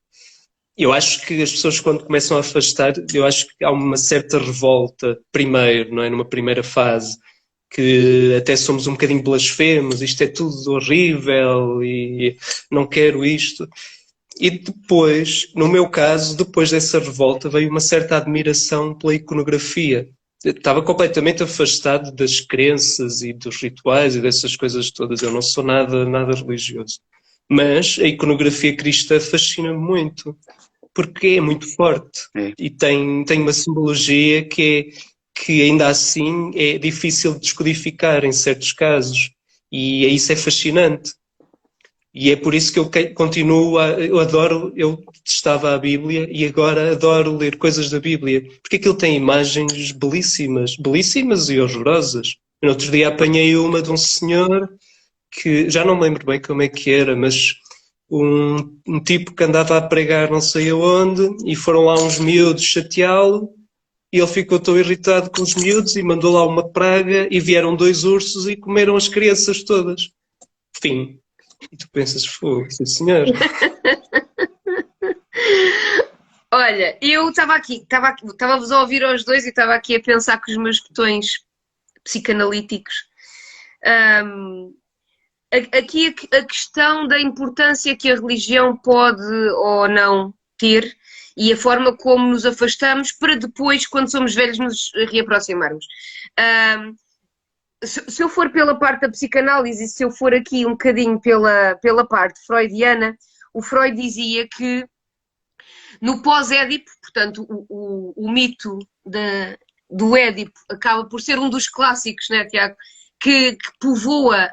eu acho que as pessoas quando começam a afastar, eu acho que há uma certa revolta primeiro, não é? Numa primeira fase, que até somos um bocadinho blasfemos, isto é tudo horrível e não quero isto. E depois, no meu caso, depois dessa revolta, veio uma certa admiração pela iconografia. Eu estava completamente afastado das crenças e dos rituais e dessas coisas todas. Eu não sou nada religioso. Mas a iconografia cristã fascina-me muito, porque é muito forte. E tem uma simbologia que ainda assim é difícil de descodificar em certos casos. E isso é fascinante. E é por isso que eu continuo, eu detestava a Bíblia e agora adoro ler coisas da Bíblia, porque aquilo tem imagens belíssimas e horrorosas. No outro dia apanhei uma de um senhor que, já não me lembro bem como é que era, mas um tipo que andava a pregar não sei aonde e foram lá uns miúdos chateá-lo e ele ficou tão irritado com os miúdos e mandou lá uma praga e vieram 2 ursos e comeram as crianças todas. Fim. E tu pensas, fogo, sim senhor. Olha, eu estava-vos a ouvir aos dois e estava aqui a pensar com os meus botões psicanalíticos. Aqui a questão da importância que a religião pode ou não ter e a forma como nos afastamos para depois, quando somos velhos, nos reaproximarmos. Se eu for pela parte da psicanálise, se eu for aqui um bocadinho pela parte freudiana, o Freud dizia que no pós-Édipo, portanto, o mito do Édipo acaba por ser um dos clássicos, né, Tiago, que povoa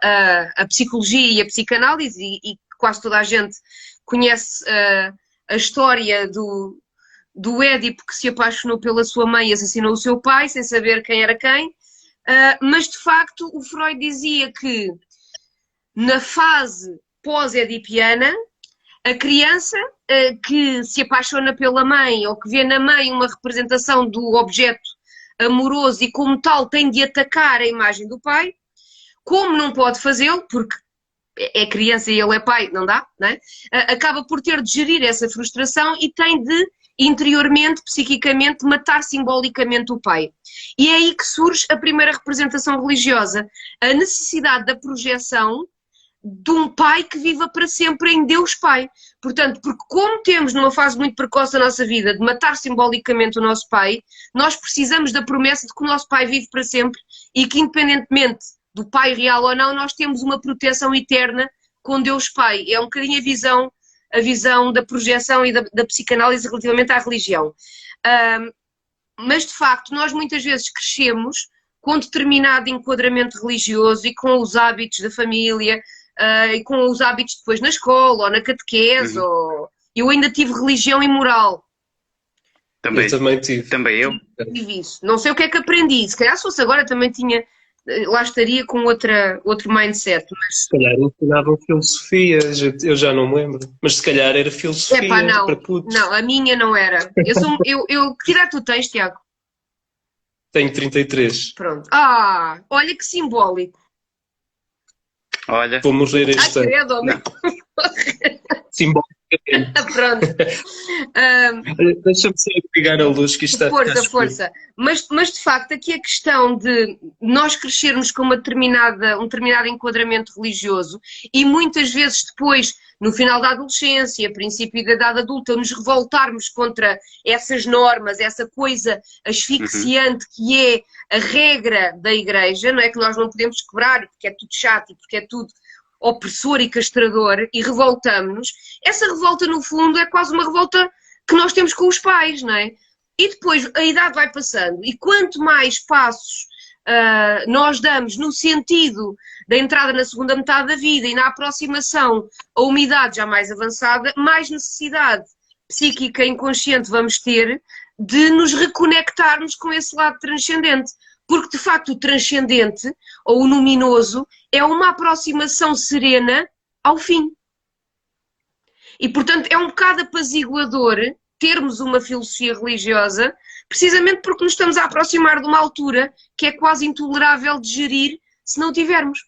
a psicologia e a psicanálise e quase toda a gente conhece a história do Édipo que se apaixonou pela sua mãe e assassinou o seu pai sem saber quem era quem. Mas, de facto, o Freud dizia que na fase pós-edipiana, a criança que se apaixona pela mãe ou que vê na mãe uma representação do objeto amoroso e como tal tem de atacar a imagem do pai, como não pode fazê-lo, porque é criança e ele é pai, não dá, não é? Acaba por ter de gerir essa frustração e tem de interiormente, psiquicamente, matar simbolicamente o pai. E é aí que surge a primeira representação religiosa, a necessidade da projeção de um pai que viva para sempre em Deus Pai. Portanto, porque como temos numa fase muito precoce da nossa vida de matar simbolicamente o nosso pai, nós precisamos da promessa de que o nosso pai vive para sempre e que independentemente do pai real ou não, nós temos uma proteção eterna com Deus Pai. É um bocadinho a visão da projeção e da psicanálise relativamente à religião. Mas, de facto, nós muitas vezes crescemos com determinado enquadramento religioso e com os hábitos da família e com os hábitos depois na escola ou na catequese. Eu ainda tive religião e moral. Eu também tive. Também eu. Tive isso. Não sei o que é que aprendi. Se calhar se fosse agora também tinha lá estaria com outro mindset. Mas... Se calhar ensinavam filosofia, eu já não me lembro. Mas se calhar era filosofia não, para putos. não, a minha não era. Que idade tu tens, Tiago? Tenho 33. Pronto. Olha que simbólico. Olha, Vou morrer este ano. Credo, homem. Simbólicamente. Pronto. Deixa-me só ligar a luz que isto está a ficar escuro. Força. Mas de facto aqui a questão de nós crescermos com um determinado enquadramento religioso e muitas vezes depois, no final da adolescência, princípio da idade adulta, nos revoltarmos contra essas normas, essa coisa asfixiante que é a regra da igreja, não é? Que nós não podemos quebrar porque é tudo chato e porque é tudo opressor e castrador, e revoltamos-nos. Essa revolta, no fundo, é quase uma revolta que nós temos com os pais, não é? E depois a idade vai passando, e quanto mais passos nós damos no sentido da entrada na segunda metade da vida e na aproximação a uma idade já mais avançada, mais necessidade psíquica inconsciente vamos ter de nos reconectarmos com esse lado transcendente. Porque, de facto, o transcendente, ou o luminoso, é uma aproximação serena ao fim. E, portanto, é um bocado apaziguador termos uma filosofia religiosa, precisamente porque nos estamos a aproximar de uma altura que é quase intolerável de gerir se não tivermos.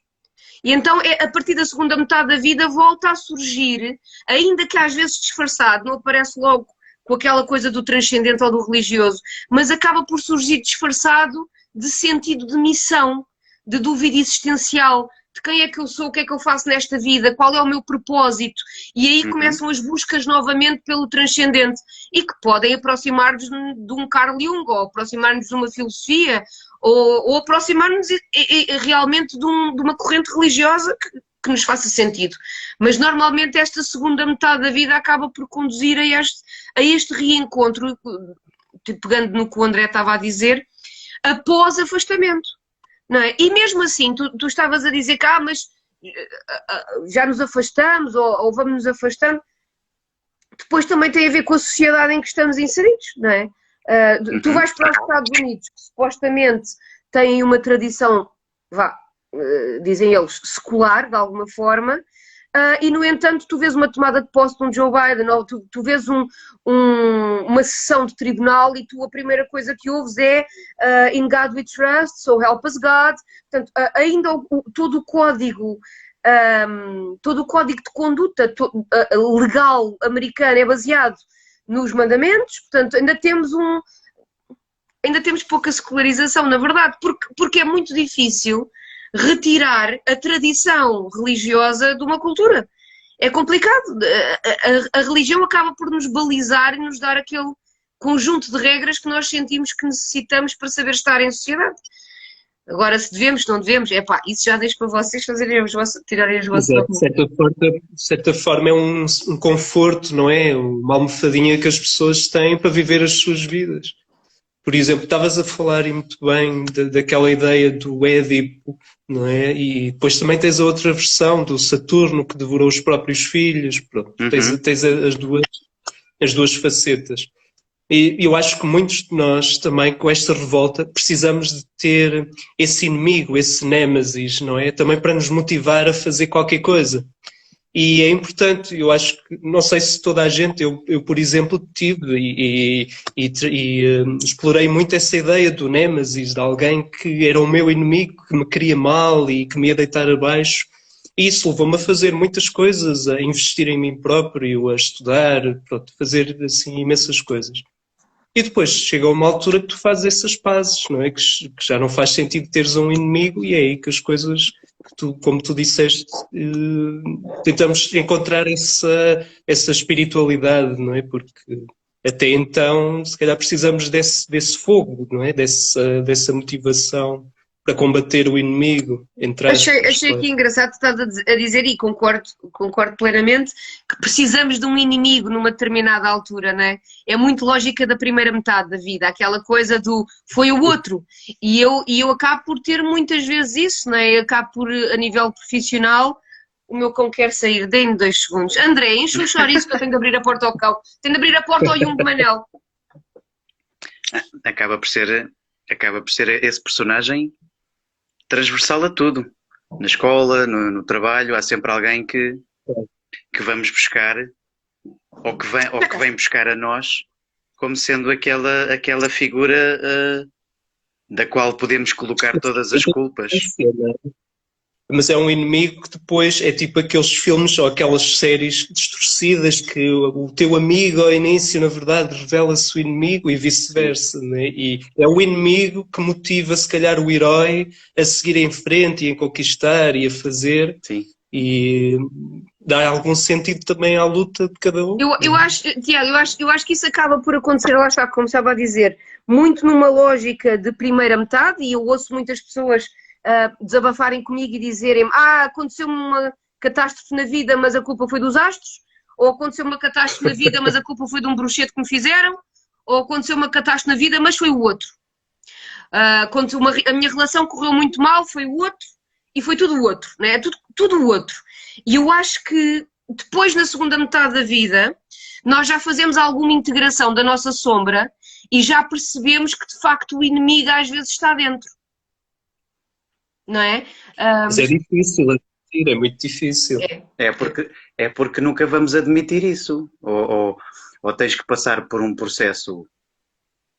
E então, a partir da segunda metade da vida, volta a surgir, ainda que às vezes disfarçado, não aparece logo com aquela coisa do transcendente ou do religioso, mas acaba por surgir disfarçado de sentido de missão, de dúvida existencial, de quem é que eu sou, o que é que eu faço nesta vida, qual é o meu propósito, e aí começam as buscas novamente pelo transcendente, e que podem aproximar-nos de um Carl Jung, ou aproximar-nos de uma filosofia, ou aproximar-nos realmente de uma corrente religiosa que nos faça sentido. Mas normalmente esta segunda metade da vida acaba por conduzir a este reencontro, pegando no que o André estava a dizer, após afastamento, não é? E mesmo assim, tu estavas a dizer que mas já nos afastamos ou vamos nos afastando, depois também tem a ver com a sociedade em que estamos inseridos, não é? Tu vais para os Estados Unidos, que supostamente têm uma tradição, dizem eles, secular, de alguma forma, e, no entanto, tu vês uma tomada de posse de um Joe Biden, ou tu vês uma sessão de tribunal e tu a primeira coisa que ouves é In God we trust, so help us God. Portanto, ainda todo o código de conduta legal americano é baseado nos mandamentos, portanto, ainda temos pouca secularização, na verdade, porque é muito difícil retirar a tradição religiosa de uma cultura. É complicado. A religião acaba por nos balizar e nos dar aquele conjunto de regras que nós sentimos que necessitamos para saber estar em sociedade. Agora, se devemos, não devemos, isso já deixo para vocês tirarem as vossas opiniões. De certa forma é um conforto, não é? Uma almofadinha que as pessoas têm para viver as suas vidas. Por exemplo, estavas a falar e muito bem daquela ideia do Édipo, não é? E depois também tens a outra versão do Saturno que devorou os próprios filhos. Pronto, tens as duas facetas. E eu acho que muitos de nós também, com esta revolta, precisamos de ter esse inimigo, esse némesis, não é? Também para nos motivar a fazer qualquer coisa. E é importante, eu acho que, não sei se toda a gente, eu por exemplo, tive e explorei muito essa ideia do némesis, de alguém que era o meu inimigo, que me queria mal e que me ia deitar abaixo. E isso levou-me a fazer muitas coisas, a investir em mim próprio, a estudar, pronto, fazer assim imensas coisas. E depois chega uma altura que tu fazes essas pazes, não é? Que já não faz sentido teres um inimigo e é aí que as coisas, como tu disseste, tentamos encontrar essa espiritualidade, não é? Porque até então, se calhar precisamos desse fogo, não é? Dessa motivação para combater o inimigo. Achei aqui engraçado, estás a dizer, e concordo plenamente, que precisamos de um inimigo numa determinada altura, não é? É muito lógica da primeira metade da vida, aquela coisa do foi o outro. E eu acabo por ter muitas vezes isso, não é? Eu acabo por, a nível profissional, o meu cão quer sair, dê-me 2 segundos. André, enche o chouriço que eu tenho de abrir a porta ao cão. Tenho de abrir a porta ao Jung de Manel. Acaba por ser esse personagem transversal a tudo. Na escola, no trabalho, há sempre alguém que vamos buscar ou que vem buscar a nós como sendo aquela figura da qual podemos colocar todas as culpas. Mas é um inimigo que depois é tipo aqueles filmes ou aquelas séries distorcidas que o teu amigo ao início, na verdade, revela-se o inimigo e vice-versa, né? E é o inimigo que motiva, se calhar, o herói a seguir em frente e a conquistar e a fazer. Sim. E dá algum sentido também à luta de cada um. Eu acho, Tiago, eu acho que isso acaba por acontecer, lá está, como estava a dizer, muito numa lógica de primeira metade, e eu ouço muitas pessoas desabafarem comigo e dizerem aconteceu-me uma catástrofe na vida, mas a culpa foi dos astros, ou aconteceu uma catástrofe na vida, mas a culpa foi de um bruxeto que me fizeram, ou aconteceu uma catástrofe na vida, mas foi o outro. A minha relação correu muito mal, foi o outro, e foi tudo o outro, né? Tudo o outro. E eu acho que depois, na segunda metade da vida, nós já fazemos alguma integração da nossa sombra e já percebemos que de facto o inimigo às vezes está dentro. Não é? Mas é difícil admitir, é muito difícil. É porque nunca vamos admitir isso. Ou tens que passar por um processo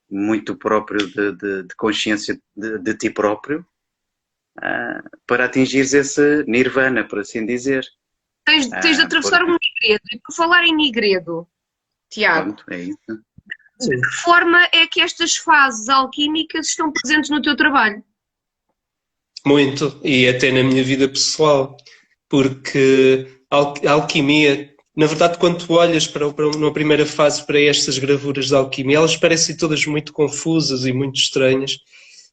muito próprio de consciência de ti próprio para atingires esse nirvana, por assim dizer. Tens de atravessar um nigredo. E por falar em nigredo, Tiago, pronto, é isso. De que forma é que estas fases alquímicas estão presentes no teu trabalho? Muito, e até na minha vida pessoal, porque a alquimia, na verdade, quando tu olhas numa primeira fase para estas gravuras de alquimia, elas parecem todas muito confusas e muito estranhas,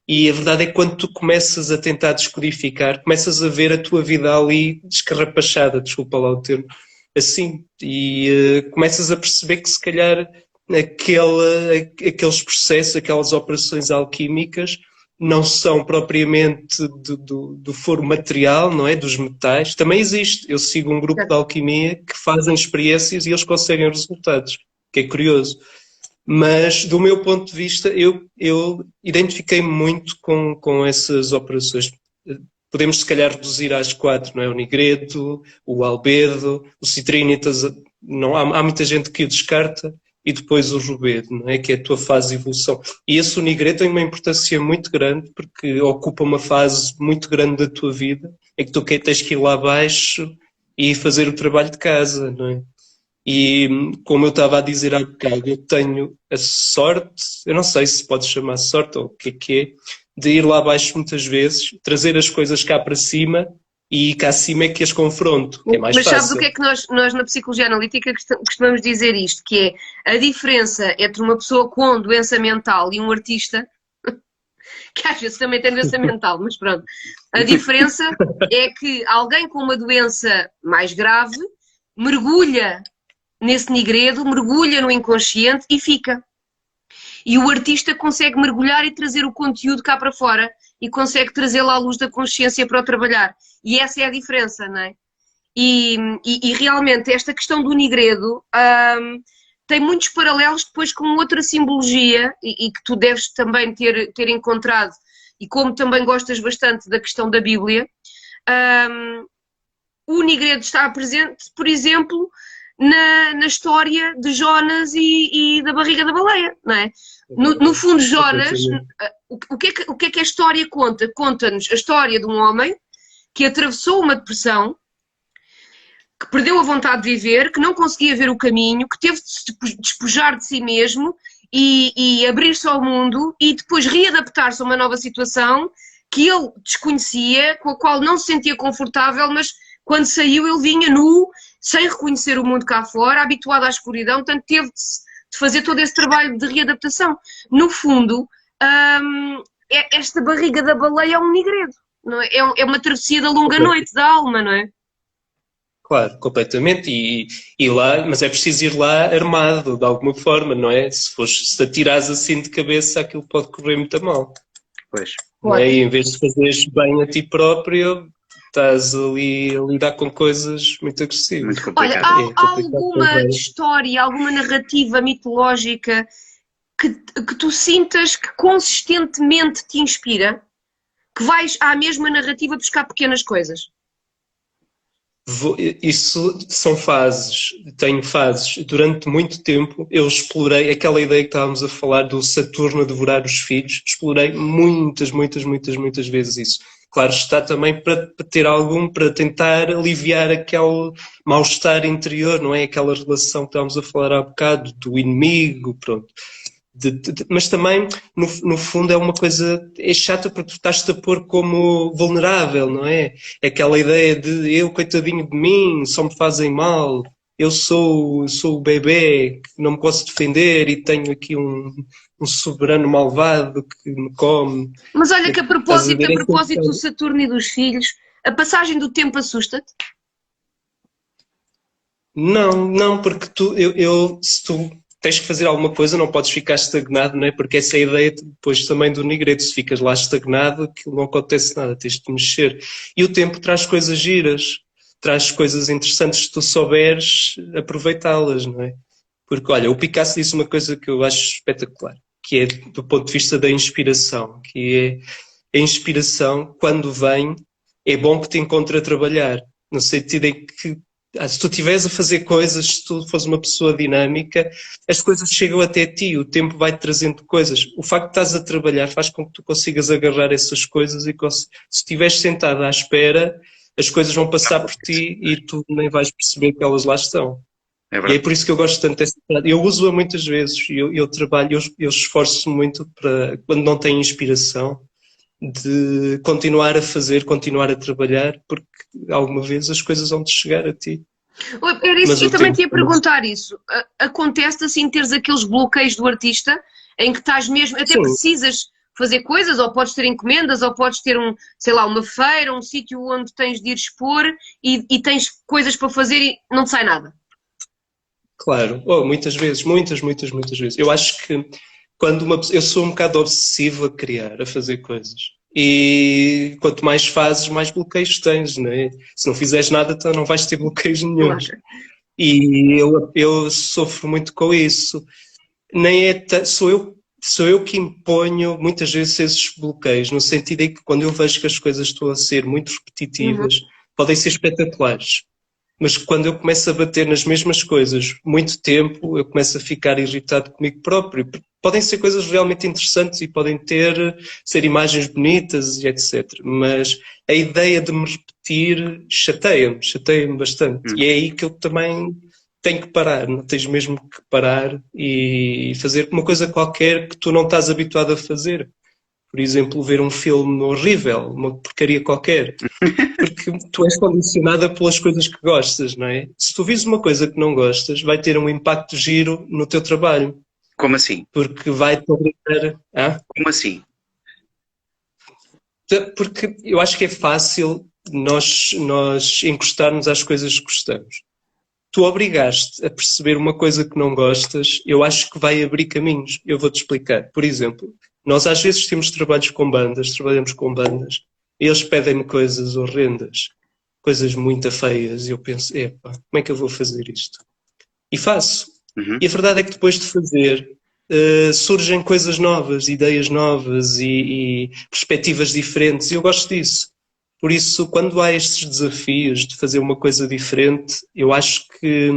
e a verdade é que quando tu começas a tentar descodificar, começas a ver a tua vida ali descarrapachada, desculpa lá o termo, assim, e começas a perceber que se calhar aqueles processos, aquelas operações alquímicas não são propriamente do foro material, não é? Dos metais. Também existe. Eu sigo um grupo de alquimia que fazem experiências e eles conseguem resultados, que é curioso. Mas, do meu ponto de vista, eu identifiquei-me muito com essas operações. Podemos, se calhar, reduzir às 4, não é? O nigredo, o albedo, o citrinitas. Não, há muita gente que o descarta. E depois o rubedo, não é? Que é a tua fase de evolução. E esse o nigredo tem uma importância muito grande, porque ocupa uma fase muito grande da tua vida, em que tu tens que ir lá abaixo e fazer o trabalho de casa, não é? E como eu estava a dizer há bocado, eu tenho a sorte, eu não sei se pode chamar sorte ou o que é, de ir lá abaixo muitas vezes, trazer as coisas cá para cima, e cá acima é que as confronto, que é mais fácil. Mas sabes o que é que nós na psicologia analítica costumamos dizer isto, que é a diferença entre uma pessoa com doença mental e um artista, que às vezes também tem doença mental, mas pronto, a diferença é que alguém com uma doença mais grave mergulha nesse nigredo, mergulha no inconsciente e fica. E o artista consegue mergulhar e trazer o conteúdo cá para fora e consegue trazê-lo à luz da consciência para o trabalhar. E essa é a diferença, não é? E realmente esta questão do nigredo tem muitos paralelos depois com outra simbologia e que tu deves também ter encontrado, e como também gostas bastante da questão da Bíblia, o nigredo está presente, por exemplo, na história de Jonas e da barriga da baleia, não é? No fundo, Jonas, o que é que a história conta? Conta-nos a história de um homem que atravessou uma depressão, que perdeu a vontade de viver, que não conseguia ver o caminho, que teve de se despojar de si mesmo e abrir-se ao mundo e depois readaptar-se a uma nova situação que ele desconhecia, com a qual não se sentia confortável, mas quando saiu ele vinha nu, sem reconhecer o mundo cá fora, habituado à escuridão, portanto teve de fazer todo esse trabalho de readaptação. No fundo, esta barriga da baleia é um nigredo, não é? É uma travessia da longa noite da alma, não é? Claro, completamente, mas é preciso ir lá armado de alguma forma, não é? Se atirares assim de cabeça, aquilo pode correr muito mal. Pois. Não é? E em vez de fazeres bem a ti próprio, estás ali a lidar com coisas muito agressivas. Muito Olha, há alguma história, alguma narrativa mitológica que tu sintas que consistentemente te inspira? que vais à mesma narrativa buscar pequenas coisas? Isso são fases, tenho fases. Durante muito tempo eu explorei aquela ideia que estávamos a falar do Saturno a devorar os filhos, explorei muitas, muitas, muitas, muitas vezes isso. Claro está também para ter para tentar aliviar aquele mal-estar interior, não é? Aquela relação que estávamos a falar há bocado, do inimigo, pronto. Mas também, no fundo, é uma coisa, é chata porque tu estás-te a pôr como vulnerável, não é? É aquela ideia de eu, coitadinho de mim, só me fazem mal, eu sou o bebê que não me posso defender e tenho aqui um soberano malvado que me come. Mas olha que a Estás a ver? propósito do Saturno e dos filhos, a passagem do tempo assusta-te? Não, porque se tu tens que fazer alguma coisa, não podes ficar estagnado, não é? Porque essa é a ideia depois também do Nigredo. Se ficas lá estagnado, aquilo não acontece nada, tens de mexer. E o tempo traz coisas giras, traz coisas interessantes se tu souberes aproveitá-las, não é? Porque, olha, o Picasso disse uma coisa que eu acho espetacular, que é do ponto de vista da inspiração, que é a inspiração, quando vem, é bom que te encontre a trabalhar, no sentido em que se tu estiveres a fazer coisas, se tu fores uma pessoa dinâmica, as coisas chegam até ti, o tempo vai-te trazendo coisas. O facto de estás a trabalhar faz com que tu consigas agarrar essas coisas e se estiveres sentado à espera, as coisas vão passar por ti e tu nem vais perceber que elas lá estão. E é por isso que eu gosto tanto dessa frase. Eu uso-a muitas vezes, eu trabalho, eu esforço-me muito para, quando não tenho inspiração, de continuar a fazer, continuar a trabalhar, porque alguma vez as coisas vão-te chegar a ti. Era isso, eu também te ia perguntar isso. Acontece assim teres aqueles bloqueios do artista em que estás mesmo, até Sim. precisas fazer coisas, ou podes ter encomendas, ou podes ter sei lá, uma feira, um sítio onde tens de ir expor e tens coisas para fazer e não te sai nada. Claro, muitas vezes, muitas vezes. Eu acho que eu sou um bocado obsessivo a criar, a fazer coisas. E quanto mais fazes, mais bloqueios tens, não é? Se não fizeres nada, então não vais ter bloqueios nenhum. Claro. E eu sofro muito com isso. Nem é sou eu que imponho muitas vezes esses bloqueios, no sentido em que quando eu vejo que as coisas estão a ser muito repetitivas, podem ser espetaculares. Mas quando eu começo a bater nas mesmas coisas muito tempo, eu começo a ficar irritado comigo próprio. Podem ser coisas realmente interessantes e podem ser imagens bonitas e etc. Mas a ideia de me repetir chateia-me bastante. E é aí que eu também tenho que parar. Não tens mesmo que parar e fazer uma coisa qualquer que tu não estás habituado a fazer. Por exemplo, ver um filme horrível, uma porcaria qualquer. Porque tu és condicionada pelas coisas que gostas, não é? Se tu vires uma coisa que não gostas, vai ter um impacto giro no teu trabalho. Como assim? Porque vai-te obrigar... Como assim? Porque eu acho que é fácil nós encostarmos às coisas que gostamos. Tu obrigaste a perceber uma coisa que não gostas, eu acho que vai abrir caminhos. Eu vou-te explicar. Por exemplo, nós às vezes temos trabalhos com bandas, trabalhamos com bandas, e eles pedem-me coisas horrendas, coisas muito feias, e eu penso, epá, como é que eu vou fazer isto? E faço. E a verdade é que depois de fazer, surgem coisas novas, ideias novas e perspectivas diferentes, e eu gosto disso. Por isso, quando há estes desafios de fazer uma coisa diferente, eu acho que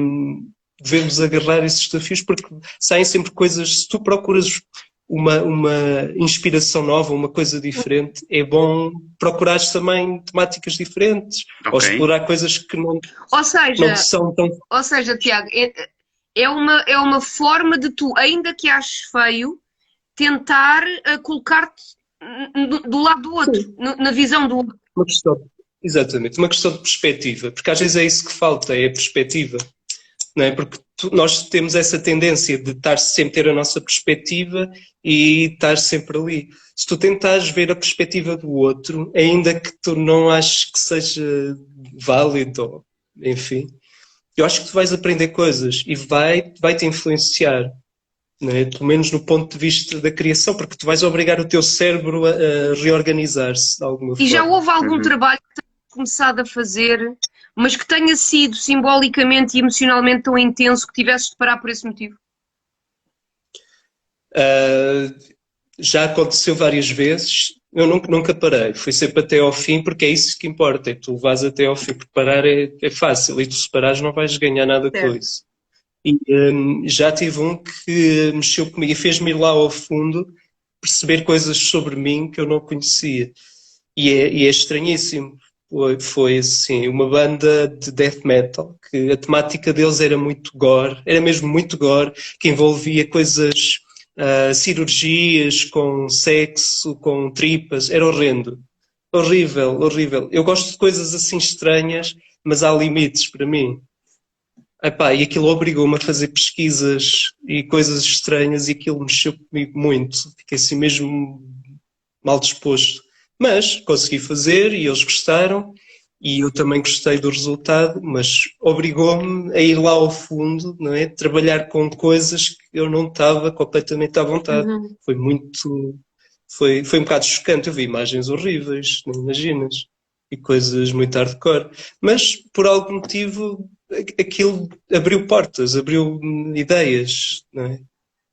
devemos agarrar esses desafios, porque saem sempre coisas, se tu procuras uma inspiração nova, uma coisa diferente, é bom procurares também temáticas diferentes, ou explorar coisas que não são tão... Ou seja, Tiago, é uma forma de tu, ainda que aches feio, tentar colocar-te do lado do outro, na visão do outro. Exatamente, uma questão de perspectiva, porque às vezes é isso que falta, é a perspectiva. Não é? Porque nós temos essa tendência de sempre ter a nossa perspectiva e estar sempre ali. Se tu tentares ver a perspectiva do outro, ainda que tu não aches que seja válido, enfim, eu acho que tu vais aprender coisas e vai-te influenciar, não é? Pelo menos no ponto de vista da criação, porque tu vais obrigar o teu cérebro a reorganizar-se de alguma forma. E já houve algum trabalho que tenhas começado a fazer, mas que tenha sido simbolicamente e emocionalmente tão intenso que tivesses de parar por esse motivo? Já aconteceu várias vezes Eu nunca parei, fui sempre até ao fim, porque é isso que importa, é tu vais até ao fim, porque parar é fácil, e tu se parares não vais ganhar nada com Certo. isso. E já tive um que mexeu comigo e fez-me ir lá ao fundo, perceber coisas sobre mim que eu não conhecia. E é estranhíssimo. Foi assim, uma banda de death metal, que a temática deles era muito gore, era mesmo muito gore, que envolvia coisas, cirurgias com sexo, com tripas, era horrendo. Horrível, horrível. Eu gosto de coisas assim estranhas, mas há limites para mim. Epá, e aquilo obrigou-me a fazer pesquisas e coisas estranhas e aquilo mexeu comigo muito. Fiquei assim mesmo mal disposto. Mas consegui fazer e eles gostaram e eu também gostei do resultado, mas obrigou-me a ir lá ao fundo, não é? Trabalhar com coisas que eu não estava completamente à vontade. Uhum. Foi um bocado chocante. Eu vi imagens horríveis, não imaginas? E coisas muito hardcore. Mas, por algum motivo, aquilo abriu portas, abriu ideias, não é?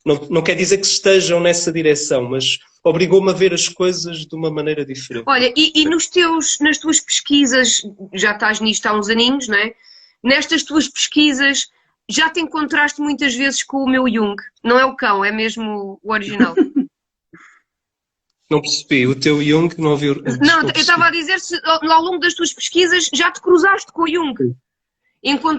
Não quer dizer que estejam nessa direção, mas obrigou-me a ver as coisas de uma maneira diferente. Olha, e nas tuas pesquisas, já estás nisto há uns aninhos, não é? Nestas tuas pesquisas, já te encontraste muitas vezes com o meu Jung. Não é o cão, é mesmo o original. Não percebi. O teu Jung não ouviu. Não, eu estava a dizer se ao longo das tuas pesquisas já te cruzaste com o Jung.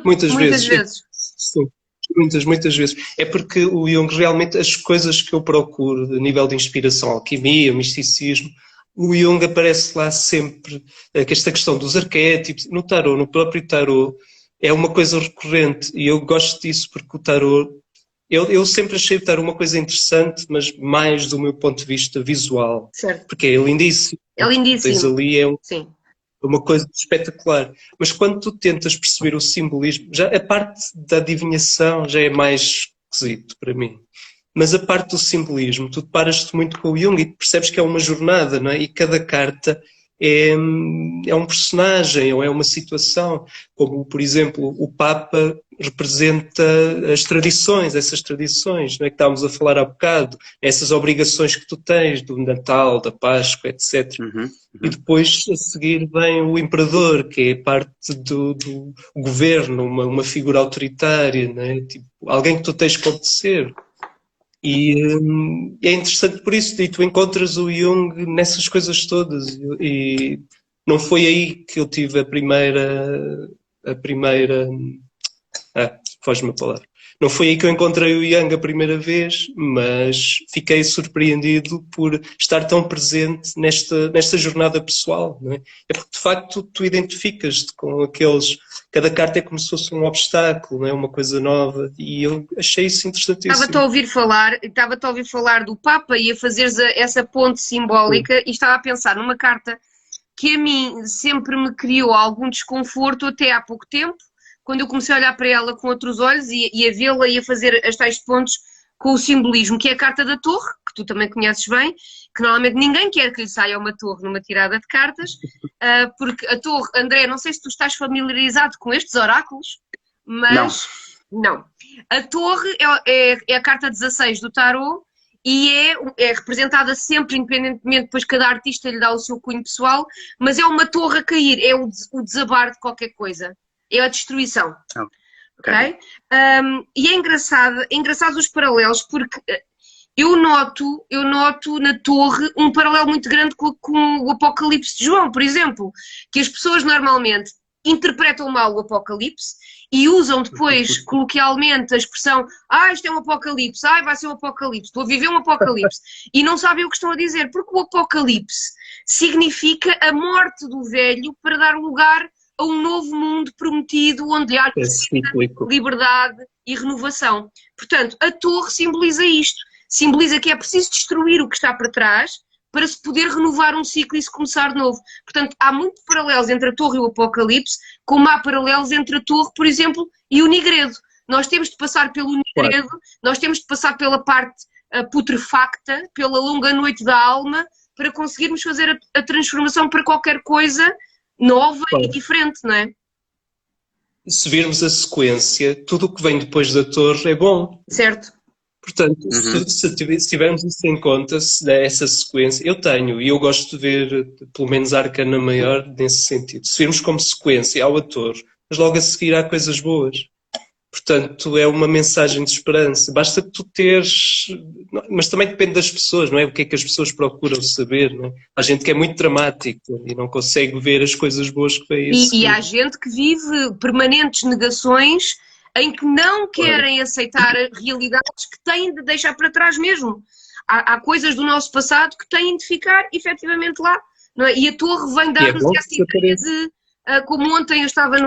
Muitas vezes. vezes. Sim. Muitas vezes. É porque o Jung realmente, as coisas que eu procuro, a nível de inspiração, alquimia, misticismo, o Jung aparece lá sempre, que esta questão dos arquétipos, no tarot, no próprio tarot, é uma coisa recorrente e eu gosto disso porque o tarot, eu sempre achei o tarot uma coisa interessante, mas mais do meu ponto de vista visual, Certo. porque é lindíssimo. É lindíssimo. Tens ali Sim. uma coisa espetacular. Mas quando tu tentas perceber o simbolismo, já a parte da adivinhação já é mais esquisito para mim. Mas a parte do simbolismo, tu deparas-te muito com o Jung e percebes que é uma jornada, não é? E cada carta é um personagem ou é uma situação. Como, por exemplo, o Papa representa as tradições, essas tradições, não é? Que estávamos a falar há bocado, essas obrigações que tu tens do Natal, da Páscoa, etc. E depois, a seguir, vem o imperador, que é parte do governo, uma figura autoritária, não é? Tipo, alguém que tu tens que obedecer. E é interessante por isso, e tu encontras o Jung nessas coisas todas. E não foi aí que eu tive a primeira... foge-me a palavra. Não foi aí que eu encontrei o Jung a primeira vez, mas fiquei surpreendido por estar tão presente nesta jornada pessoal. Não é? É porque, de facto, tu identificas-te com aqueles... Cada carta é como se fosse um obstáculo, não é? Uma coisa nova. E eu achei isso interessantíssimo. Estava-te a ouvir falar do Papa e a fazeres essa ponte simbólica. Sim. E estava a pensar numa carta que a mim sempre me criou algum desconforto até há pouco tempo, quando eu comecei a olhar para ela com outros olhos e a vê-la e a fazer as tais pontes com o simbolismo, que é a carta da torre, que tu também conheces bem, que normalmente ninguém quer que lhe saia uma torre numa tirada de cartas, porque a torre, André, não sei se tu estás familiarizado com estes oráculos, mas não. A torre é a carta 16 do tarot e é representada sempre, independentemente, depois cada artista lhe dá o seu cunho pessoal, mas é uma torre a cair, é o desabar de qualquer coisa. É a destruição. Ok? E é engraçado os paralelos, porque eu noto na torre um paralelo muito grande com o Apocalipse de João, por exemplo, que as pessoas normalmente interpretam mal o Apocalipse e usam depois, coloquialmente, a expressão isto é um Apocalipse, vai ser um Apocalipse, estou a viver um Apocalipse, e não sabem o que estão a dizer, porque o Apocalipse significa a morte do velho para dar lugar a um novo mundo prometido onde há liberdade e renovação. Portanto, a torre simboliza isto. Simboliza que é preciso destruir o que está para trás para se poder renovar um ciclo e se começar de novo. Portanto, há muitos paralelos entre a torre e o Apocalipse, como há paralelos entre a torre, por exemplo, e o Nigredo. Nós temos de passar pelo Nigredo, nós temos de passar pela parte putrefacta, pela longa noite da alma, para conseguirmos fazer a transformação para qualquer coisa nova e diferente, não é? Se virmos a sequência, tudo o que vem depois da torre é bom. Certo. Portanto, Uhum. se tivermos isso em conta, se der essa sequência, eu tenho, e eu gosto de ver, pelo menos a Arcana Maior, nesse sentido. Se virmos como sequência ao ator, mas logo a seguir há coisas boas. Portanto, é uma mensagem de esperança. Basta tu teres. Mas também depende das pessoas, não é? O que é que as pessoas procuram saber, não é? Há gente que é muito dramática e não consegue ver as coisas boas que vêm a E há seguir. gente que vive permanentes negações em que não Claro. querem aceitar realidades que têm de deixar para trás mesmo. Há coisas do nosso passado que têm de ficar efetivamente lá. Não é? E a torre vem E é dar-nos bom que essa ideia desapareça. de, como ontem eu estava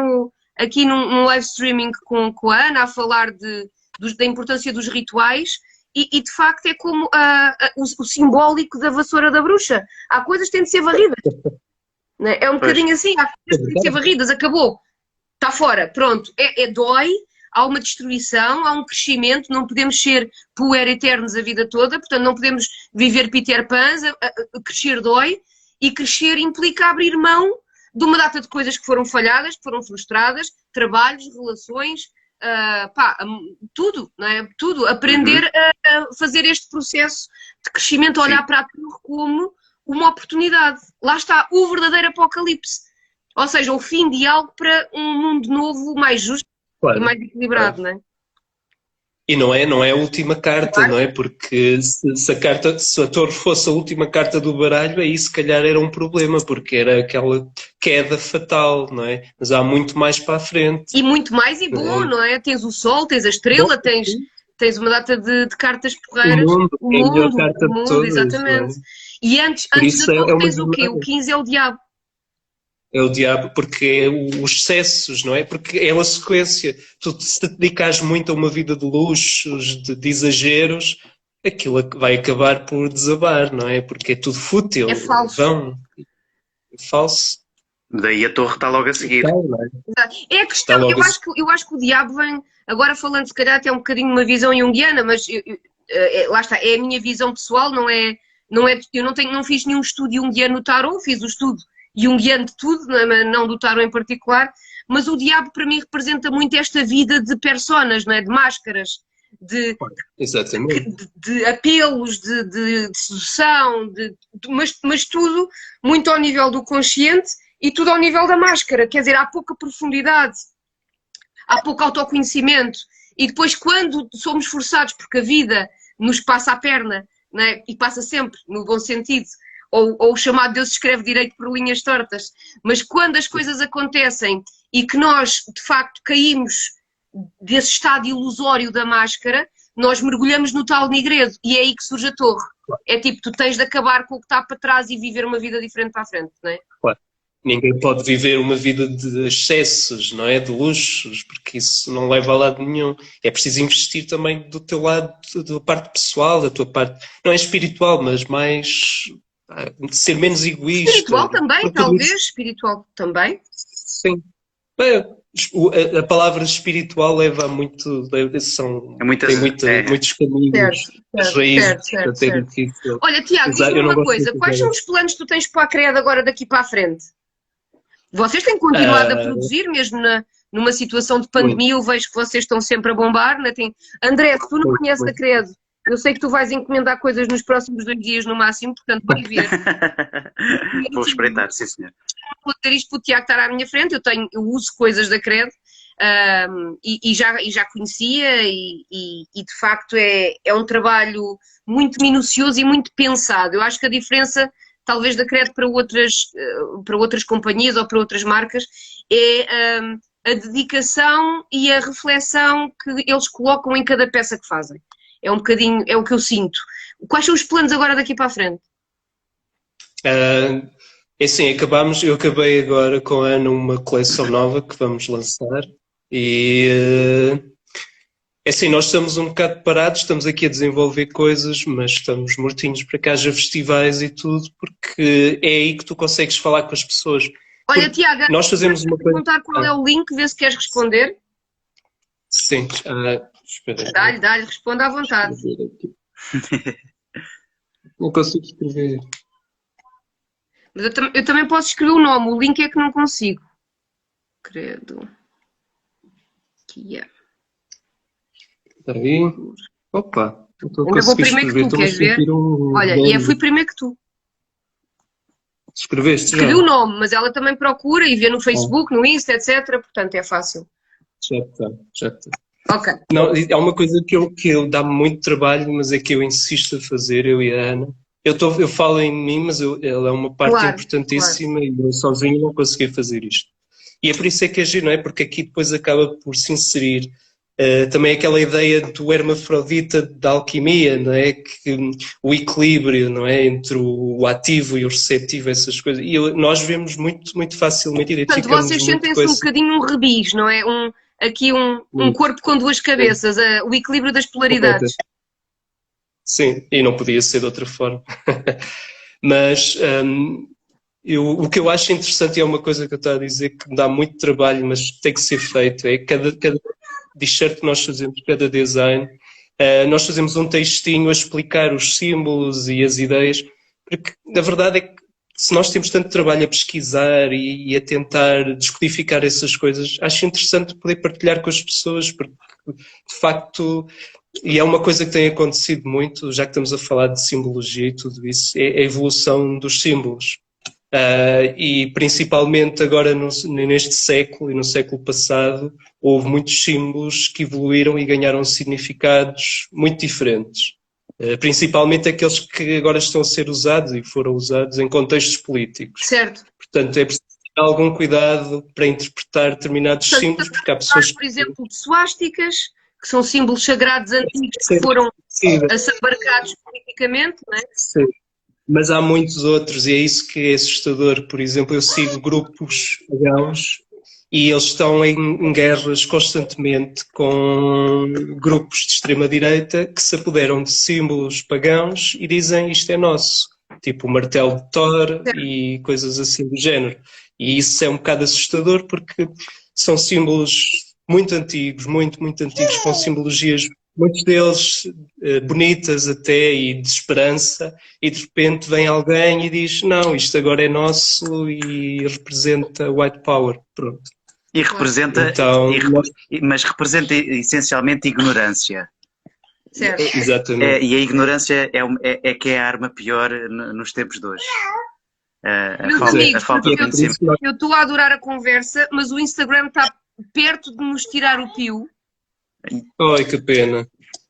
aqui num live streaming com a Ana a falar da importância dos rituais, e de facto é como o simbólico da vassoura da bruxa. Há coisas que têm de ser varridas. Não é? É um Pois. bocadinho assim, há É coisas que têm de ser verdade. varridas, acabou, está fora, pronto. Dói, há uma destruição, há um crescimento, não podemos ser puer eternos a vida toda, portanto não podemos viver Peter Pans, crescer dói, e crescer implica abrir mão de uma data de coisas que foram falhadas, que foram frustradas, trabalhos, relações, tudo, não é? Tudo. Aprender Uhum. a fazer este processo de crescimento, a olhar Sim. para a torre como uma oportunidade. Lá está o verdadeiro apocalipse. Ou seja, o fim de algo para um mundo novo, mais justo e Claro, mais equilibrado, claro. não é? E não é a última carta, Claro. não é? Porque se a torre fosse a última carta do baralho, aí se calhar era um problema, porque era aquela queda fatal, não é? Mas há muito mais para a frente, E muito mais e não bom, é? não é? Tens o sol, tens a Bom, estrela, tens uma data de cartas o porreiras, mundo é a melhor o carta de mundo, todas, não é? exatamente. E antes, Por antes da isso é torre uma tens o quê? O jornada. 15 é o diabo. É o diabo, porque é os excessos, não é? Porque é uma sequência. Tu se te dedicares muito a uma vida de luxos, de exageros, aquilo vai acabar por desabar, não é? Porque é tudo É fútil, falso. vão, falso Daí a torre está logo a e seguir. tal, não é? É a Está questão, logo assim. eu acho que o diabo vem, agora falando se calhar até um bocadinho de uma visão junguiana, mas lá está, é a minha visão pessoal, eu não fiz nenhum estudo junguiano no tarot, fiz o estudo junguiano de tudo, não do tarot em particular, mas o diabo para mim representa muito esta vida de personas, não é? De máscaras, de, Exatamente. de apelos, de sedução, mas tudo muito ao nível do consciente e tudo ao nível da máscara. Quer dizer, há pouca profundidade, há pouco autoconhecimento. E depois, quando somos forçados, porque a vida nos passa a perna, né? E passa sempre, no bom sentido, ou o chamado Deus escreve direito por linhas tortas, mas quando as coisas acontecem e que nós, de facto, caímos desse estado ilusório da máscara, nós mergulhamos no tal nigredo e é aí que surge a torre. É tipo, tu tens de acabar com o que está para trás e viver uma vida diferente para a frente, não é? Claro. Ninguém pode viver uma vida de excessos, não é? De luxos, porque isso não leva a lado nenhum. É preciso investir também do teu lado, da parte pessoal, da tua parte, não é espiritual, mas mais ser menos egoísta. Espiritual também, Porque tudo talvez, isso, espiritual também. sim. Bem, a palavra espiritual leva a muito, É muitas. tem É. muitos caminhos, Certo, as certo, raízes, certo, certo, portanto é certo. difícil. Olha, Tiago, Exato, diz-me eu não uma gosto coisa, muito quais são de os planos que tu tens para a CRED agora daqui para a frente? Vocês têm continuado a uh, produzir, mesmo numa situação de muito, pandemia, eu vejo que vocês estão sempre a bombar, né? André, se tu não muito, conheces a muito. CRED, eu sei que tu vais encomendar coisas nos próximos 2 dias no máximo, portanto vai ver. Vou espreitar, sim, senhor. Vou ter isto para o Tiago estar à minha frente, eu uso coisas da CRED, e já conhecia e de facto é um trabalho muito minucioso e muito pensado. Eu acho que a diferença talvez da CRED para outras companhias ou para outras marcas é a dedicação e a reflexão que eles colocam em cada peça que fazem. É um bocadinho, é o que eu sinto. Quais são os planos agora daqui para a frente? É assim, eu acabei agora com a Ana uma coleção nova que vamos lançar e é assim, nós estamos um bocado parados, estamos aqui a desenvolver coisas, mas estamos mortinhos para que haja festivais e tudo, porque é aí que tu consegues falar com as pessoas. Olha, Porque Tiago, nós vou fazemos uma coisa. perguntar qual é o link, vê se queres responder. Sim, espera aí, Dá-lhe, responda à vontade. deixa eu ver aqui. Não consigo escrever. Mas eu também posso escrever o nome, o link é que não consigo. Credo. Que é. Espera aí. Opa, Estou a Ainda vou conseguir primeiro que escrever. tu, Estou-me a queres ver? sentir um Olha, e eu fui primeiro que tu. Escreveste já? Escrevi o nome, mas ela também procura e vê no Facebook, no Insta, etc. Portanto, é fácil. Já está, já está. Ok. Não, há uma coisa que dá-me muito trabalho, mas é que eu insisto a fazer, eu e a Ana. Eu falo em mim, mas ela é uma parte Claro, importantíssima e eu sozinho não consegui fazer isto. E é por isso é que é giro, não é? Porque aqui depois acaba por se inserir também aquela ideia do hermafrodita da alquimia, não é? Que, o equilíbrio, não é? Entre o ativo e o receptivo, essas coisas. E nós vemos muito, muito facilmente, Portanto, identificamos vocês muito sentem-se com um esse... bocadinho um rebis, não é? Aqui um corpo com duas cabeças, o equilíbrio das polaridades. Sim, e não podia ser de outra forma. Mas o que eu acho interessante, e é uma coisa que eu estou a dizer que me dá muito trabalho, mas tem que ser feito, é cada t-shirt que nós fazemos, cada design, nós fazemos um textinho a explicar os símbolos e as ideias, porque a verdade é que se nós temos tanto trabalho a pesquisar e a tentar descodificar essas coisas, acho interessante poder partilhar com as pessoas, porque de facto, e é uma coisa que tem acontecido muito, já que estamos a falar de simbologia e tudo isso, é a evolução dos símbolos. E principalmente agora neste século e no século passado, houve muitos símbolos que evoluíram e ganharam significados muito diferentes. Principalmente aqueles que agora estão a ser usados e foram usados em contextos políticos. Certo. Portanto, é preciso ter algum cuidado para interpretar determinados símbolos, porque há pessoas Por exemplo, de suásticas, que são símbolos sagrados antigos que Sim, foram sim, assambarcados politicamente, não é? sim. Mas há muitos outros e é isso que é assustador. Por exemplo, eu sigo grupos pagãos e eles estão em guerras constantemente com grupos de extrema-direita que se apoderam de símbolos pagãos e dizem isto é nosso, tipo o martelo de Thor e coisas assim do género. E isso é um bocado assustador porque são símbolos muito antigos, muito, muito antigos, com simbologias, muitos deles bonitas até e de esperança, e de repente vem alguém e diz não, isto agora é nosso e representa white power. Pronto. E representa, Então, mas representa essencialmente ignorância. Certo. Exatamente. E a ignorância é que é a arma pior nos tempos de hoje. Meus amigos, a falta de conhecimento. eu estou a adorar a conversa, mas o Instagram está perto de nos tirar o pio. Ai, que pena.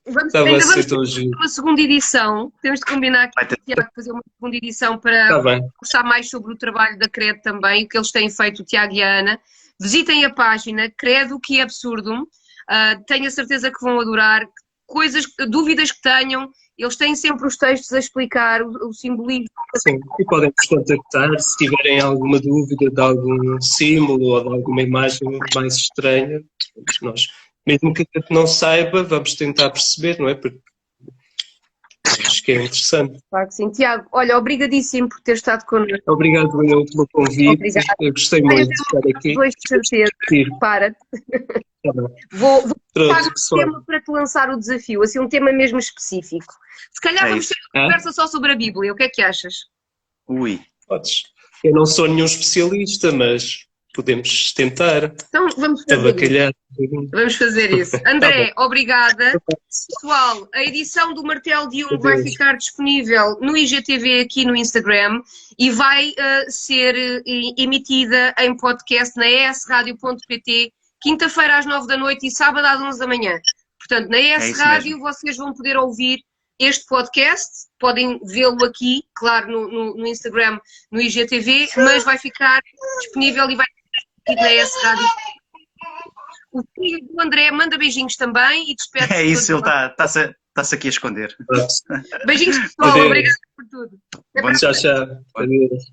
Ainda vamos ter uma segunda edição. Temos de combinar aqui Tiago fazer uma segunda edição para conversar mais sobre o trabalho da Credo também, o que eles têm feito, o Tiago e a Ana. Visitem a página Credo que é absurdo. Tenho a certeza que vão adorar. Dúvidas que tenham, eles têm sempre os textos a explicar o simbolismo. Sim, e podem nos contactar se tiverem alguma dúvida de algum símbolo ou de alguma imagem mais estranha. Nós, mesmo que a gente não saiba, vamos tentar perceber, não é? Porque acho que é interessante. Claro que sim. Tiago, olha, obrigadíssimo por ter estado connosco. Obrigado eu pelo convite. Obrigado. Eu gostei muito de estar aqui. Dois de certeza. Para-te. Vou passar um tema para te lançar o desafio, assim um tema mesmo específico. Se calhar vamos ter uma conversa só sobre a Bíblia, o que é que achas? Ui. Podes. Eu não sou nenhum especialista, mas podemos tentar. Então vamos fazer isso. Vamos fazer isso. André, obrigada. Pessoal, a edição do Martelo de Jung vai ficar disponível no IGTV aqui no Instagram e vai ser emitida em podcast na esradio.pt quinta-feira às 9 da noite e sábado às 11 da manhã. Portanto, na ES Rádio vocês vão poder ouvir este podcast, podem vê-lo aqui, claro, no Instagram, no IGTV, mas vai ficar disponível e vai ficar na ES Rádio. O filho do André manda beijinhos também e despede-se. É isso, ele está-se aqui a esconder. Beijinhos, pessoal, obrigado por tudo. Tchau, tchau. Adeus.